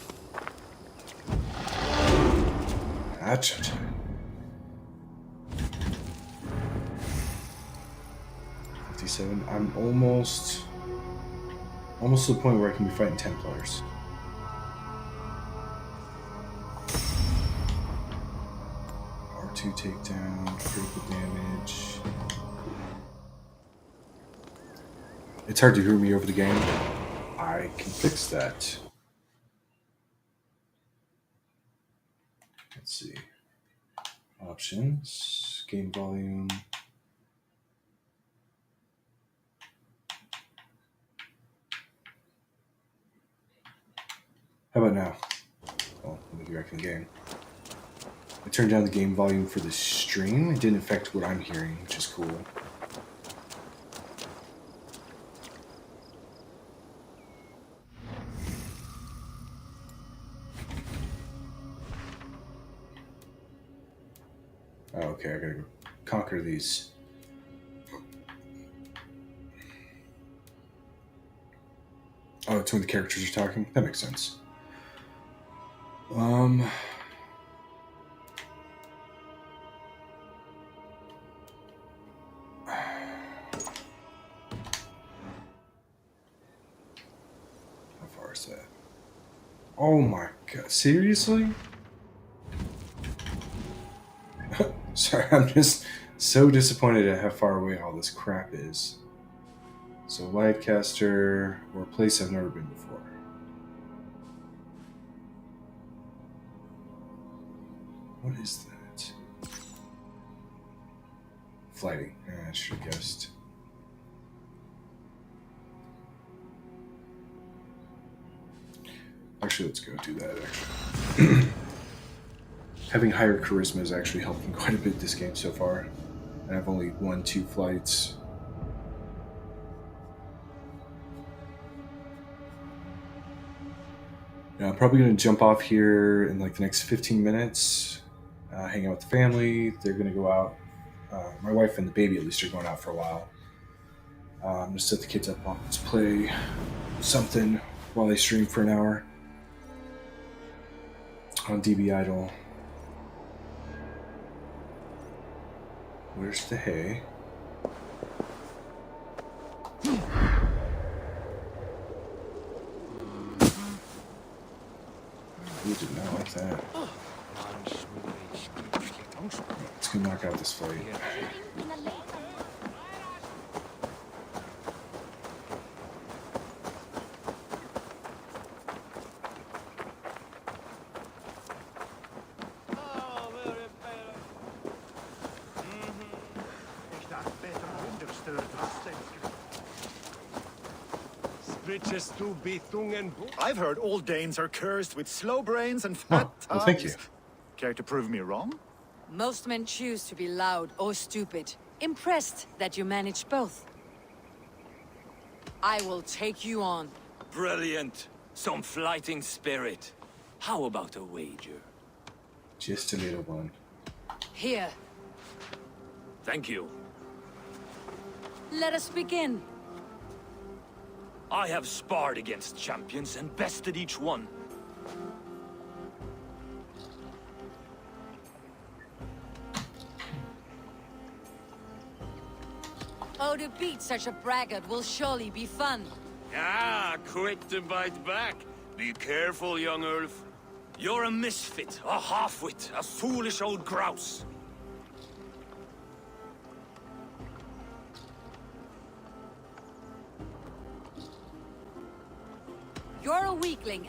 Gotcha. I'm almost to the point where I can be fighting Templars. R2 takedown, critical damage. It's hard to hear me over the game. I can fix that. Let's see. Options, game volume. How about now? Well, let me get back in the game. I turned down the game volume for the stream. It didn't affect what I'm hearing, which is cool. Oh, okay, I gotta go conquer these. Oh, it's when the characters are talking? That makes sense. Where's that? Oh my god, seriously? Sorry, I'm just so disappointed at how far away all this crap is. So, Lightcaster, or a place I've never been before. What is that? Flighting. I should have guessed. Actually, let's go do that, actually. Having higher charisma has actually helped me quite a bit this game so far. And I've only won 2 flights. Now, I'm probably going to jump off here in like the next 15 minutes, hang out with the family. They're going to go out. My wife and the baby, at least, are going out for a while. I'm going to set the kids up to play something while they stream for an hour on DB Idol. Where's the hay? Ooh, did not like that. Let's go knock out this fight. I've heard all Danes are cursed with slow brains and fat tongues. Well, thank you. Care to prove me wrong? Most men choose to be loud or stupid. Impressed that you manage both. I will take you on. Brilliant. Some fighting spirit. How about a wager? Just a little one. Here. Thank you. Let us begin. I have sparred against champions and bested each one. Oh, to beat such a braggart will surely be fun. Ah, quick to bite back. Be careful, young Ulf. You're a misfit, a half-wit, a foolish old grouse. You're a weakling,